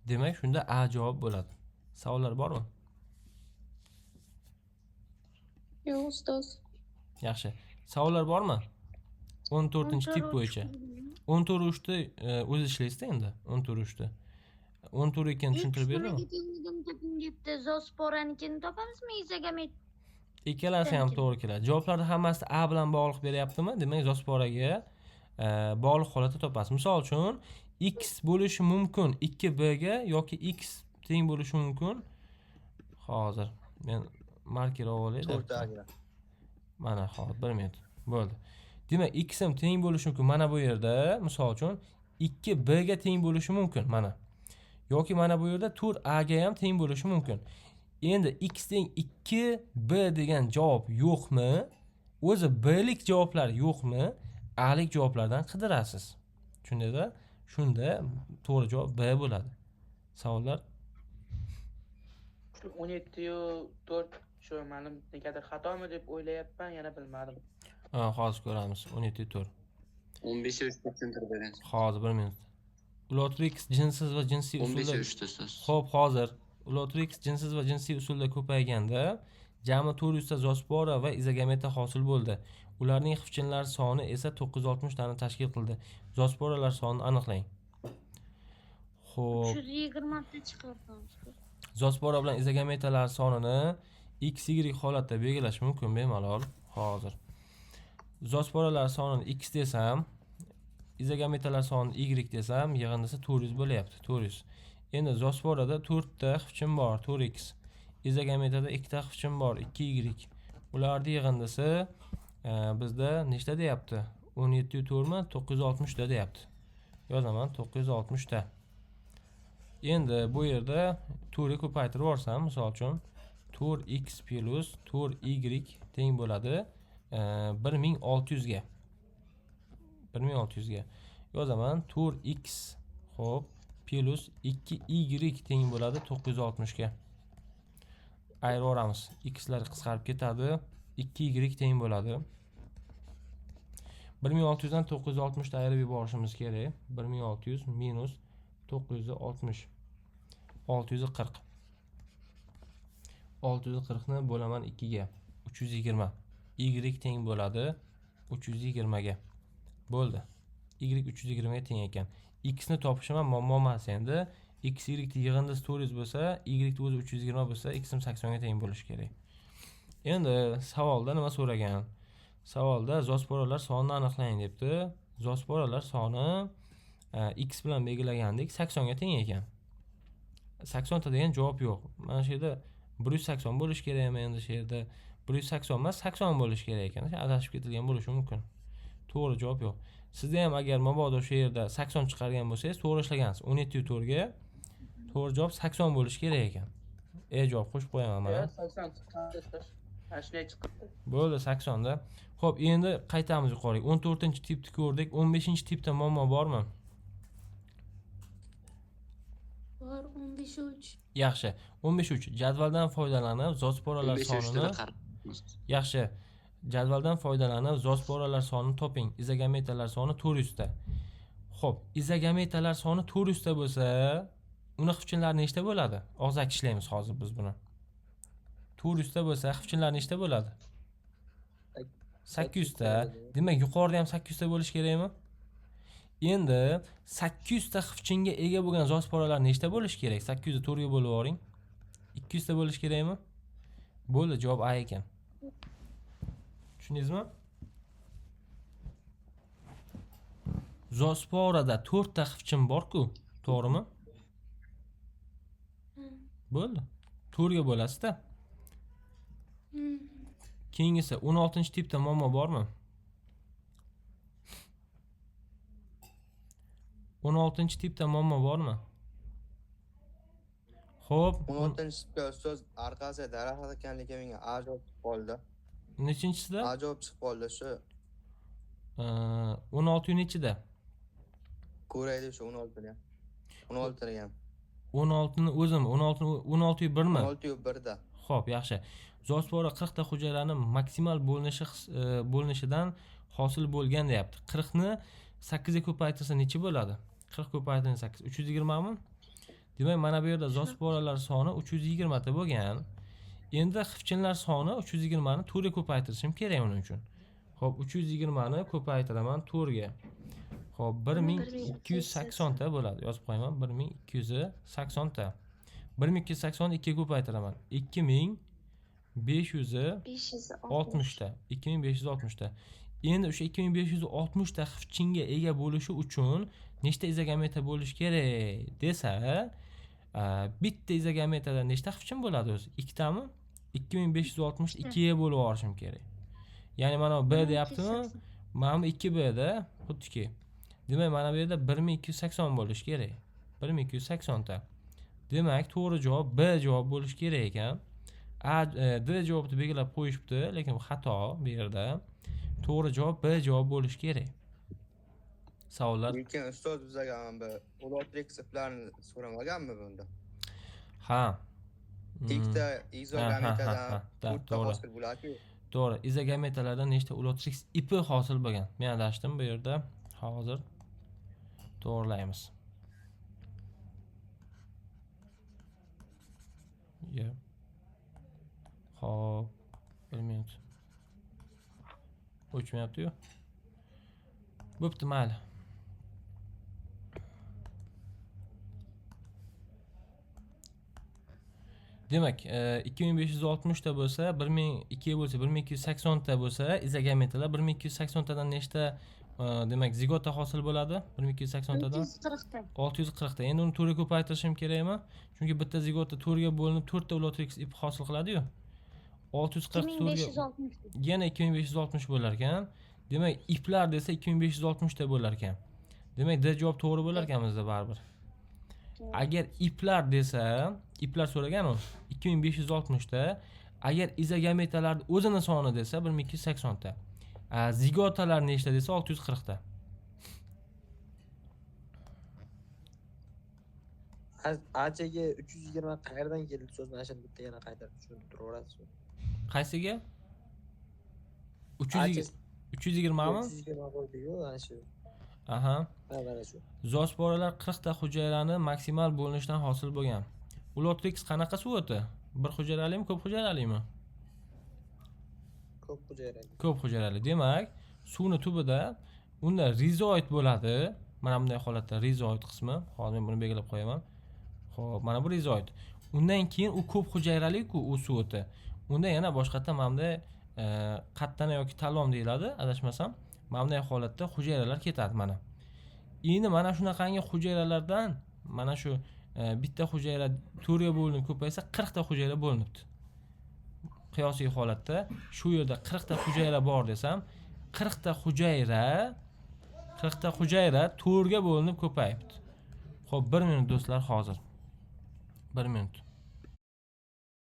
Demak, shunda A javob bo'ladi. Savollar bormi? Yo'q, ustoz. Yaxshi. Savollar bormi? 14-tip bo'yicha. 14-uchni o'zi ishlaysiz endi. 14-uchni. 14-ikini tushuntirib berdimmi? Zosporanikini topamizmi izogamet? Ikkalasi ham to'g'ri keladi. Javoblarni hammasi A bilan bog'liq beryaptimi? Demak, zosporaga bog'liq holatda topasiz. Misol uchun x bo'lishi mumkin 2b ga yoki x teng bo'lishi mumkin. Hozir men marker olib olay. 4 ga. Mana hozir 1 minut. Bo'ldi. Demak, x ham teng bo'lishi mumkin. Mana bu yerda, misol uchun 2b ga teng bo'lishi mumkin, mana. Yoki mana bu yerda 4a ga ham teng bo'lishi mumkin. Endi x teng 2b degan javob yo'qmi? O'zi b lik javoblar yo'qmi? A lik javoblardan qidirasiz. Tushundingizmi? Shunda to'g'ri javob B bo'ladi. Savollar? 17 yu 4 shu mening negadir xatomi deb o'ylayapman, yana bilmadim. Hozir ko'ramiz. 17 4. 15 ga 3 tushuntirib bering. Hozir 1 minut. Ulotrix jinsiz va jinsiy usulda 15 ga 3 ustoz. Xo'p, hozir Ulotrix jinsiz va jinsiy usulda ko'payganda jami 400 ta zospora va izogameta hosil bo'ldi. Ularning xivchinlar soni esa 960 tani tashkil qildi. Zosporalar sonini aniqlang. Xo'p. 320 ta chiqardim. Zospora bilan izogametalar sonini x, y holatda belgilash mumkin bemalol. Hozir. Zosporalar sonini x desam, izogametalar sonini y desam, yig'indisi 400 bo'lyapti. 400. Endi zosporada 4 ta xivchin bor, 4x. Izogametada 2 ta xivchin bor, 2y. Ularning yig'indisi bizda nechta deyapti? 17 4 mi? 960 ta deyapti. Yozaman 960 ta. Endi bu yerda 4 ga ko'paytirib yuborsam, misol uchun 4x plus 4y teng bo'ladi 1600 ga. 1600 ga. Yozaman 4x xo'p plus 2y teng bo'ladi 960 ga. Ayirib yuboramiz. X lar qisqarib ketadi. 2y teng bo'ladi. 1600 dan 960 ta ayirib yuborishimiz kerak. 1600 minus 960. 640. 640 ni bo'laman 2 ga. 320. Y teng bo'ladi 320 ga. Bo'ldi. Y 320 ga teng ekan. X ni topishim ham muammo emas endi. X, Y yig'indisi 400 bo'lsa, Y o'zi 320 bo'lsa, X ham 80 ga teng bo'lishi kerak. Endi savolda nima so'ragan? Savolda zosporalar sonini aniqlang debdi. Zosporalar soni x bilan belgilagandik 80 ga teng ekan. 80 ta degan javob yo'q. Mana shu yerda 180 bo'lish kerakmi endi shu yerda? 180 emas, 80 bo'lish kerak ekan. Adashib ketilgan bo'lishi mumkin. To'g'ri javob yo'q. Sizda ham agar mabodo shu yerda 80 chiqargan bo'lsangiz, to'g'ri ishlagansiz. 17 4 ga to'g'ri javob 80 bo'lishi kerak ekan. Javob qo'shib qo'yaman mana. 80 chiqdi. Shunday chiqdi. Bo'ldi 80 da. Xo'p, endi qaytamiz yuqoriga. 14-tipni ko'rdik. 15-tipda muammo bormi? Bor 15 Yaxshi. 15 jadvaldan foydalanib zosporalar sonini Yaxshi. Jadvaldan foydalanib zosporalar sonini toping. Izogametalar soni 400 ta. Xo'p, izogametalar soni 400 ta bo'lsa, uni xivchinlari nechta bo'ladi? Og'zaki ishlaymiz hozir biz buni. 400 ta bo'lsa, xifchinlar nechta bo'ladi? 800 ta. Demak, yuqorida ham 800 ta bo'lish kerakmi? Endi 800 ta xifchinga ega bo'lgan zosporalar nechta bo'lish kerak? 800 ni 4 ga bo'lib yuboring. 200 ta bo'lish kerakmi? Bo'ldi, javob A ekan. Tushundingizmi? Zosporada 4 ta xifchin bor-ku, to'g'rimi? Bo'ldi. 4 ga bo'lasiz-da. Keyingisi 16-tipda muammo bormi? 16-tipda muammo bormi? Xo'p, 16-tipda ustoz orqasi daraxt ekanligi menga ajoyib chiqib qoldi. Nechinchisida? Ajoyib chiqib qoldi shu. 16-nechida? Ko'raylik shu 16 ni ham. 16 ni ham. 16 ni o'zim, 16 1mi? 16 da. Xo'p, yaxshi. Zospora 40 ta hujayraning maksimal bo'linishidan hosil bo'lgan deyapti. 40 ni 8 ga ko'paytirsa necha bo'ladi? 40 ko'paytirilgan 8 320 mi? Demak, mana bu yerda zosporalar soni 320 ta bo'lgan. Endi xifchinlar soni 320 ni 4 ga ko'paytirishim kerak uning uchun. Xo'p, 320 ni ko'paytiraman 4 ga. Xo'p, 1280 ta bo'ladi. Yozib qo'yaman. 1280 ta. 1280 ni 2 ga ko'paytiraman. 2560 ta. 2560 ta. Endi o'sha 2560 ta xifchinga ega bo'lishi uchun nechta izogameta bo'lishi kerak desa, bitta izogametadan nechta xifchin bo'ladi o'zi? 2 tami? 2560 2 ga bo'lib olishim kerak. Ya'ni mana bu B deyaptimi? Mana bu 2B da, xuddiki. Demak, mana bu yerda 1280 bo'lishi kerak. 1280 ta. Demak, to'g'ri javob B javob bo'lishi kerak ekan. D javobni belgilab qo'yishibdi, lekin bu xato bu yerda. To'g'ri javob B javob bo'lishi kerak. Savollar? Lekin ustoz bizga bu ulotrix iplarini so'ramaganmi bunda? Ha. Ikkita izogametadan to'rtta to'g'ri. hosil bo'ladi. To'g'ri, izogametalardan nechta ulotrix ipi hosil bo'lgan? Men adashdim bu yerda. Hozir to'g'rilaymiz. Xo'p, 1 minut. O'chmayapti-yu. Bo'pti, mayli. Demak, 2560 ta bo'lsa, 1002 bo'lsa, 1280 ta bo'lsa, izogametalar 1280 tadan nechta demak zigota hosil bo'ladi? 1280 tadan 640 ta. 640 ta. Endi uni 4 ga ko'paytirishim kerakmi? Chunki bitta zigota 4 ga bo'linib 4 ta ulotrix ip hosil qiladi-yu. 640 2560. yana 2560 bo'lar ekan. Demak, iplar desa 2560 ta bo'lar ekan. Demak, D javob to'g'ri bo'lar ekan bizda baribir. Agar iplar desa, iplar so'ragan u 2560 ta. Agar izogametalar o'zini soni desa 1280 ta. Zigotalar nechta desa 640 ta. Achaga 320 qayerdan keldi so'z mana shuni bitta yana qaytarib tushunib turaverasizmi? Qaysiga? 320 mi? 320 qo'ydi-yu, ana shu. Aha. Mana shu. Zosporalar 40 ta hujayrani maksimal bo'linishdan hosil bo'lgan. Ulotrix qanaqa suvoti? Bir hujayralimi, ko'p hujayralimi? Ko'p hujayrali. Ko'p hujayrali. Demak, suvni tubida unda rizoid bo'ladi. Mana bunday holatda rizoid qismi. Hozir men buni belgilab qo'yaman. Xo'p, mana bu rizoid. Undan keyin u ko'p hujayrali-ku u suvoti. Unda yana boshqatda mana bunday qattana yoki talon deyiladi, adashmasam. Mana bunday holatda hujayralar ketadi mana. Endi mana shunaqangi hujayralardan mana shu bitta hujayra 4 ga bo'linib ko'paysa 40 ta hujayra bo'linibdi. Qiyosiy holatda shu yerda 40 ta hujayra bor desam, 40 ta hujayra 4 ga bo'linib ko'payibdi. Xo'p, 1 minut do'stlar hozir. 1 minut.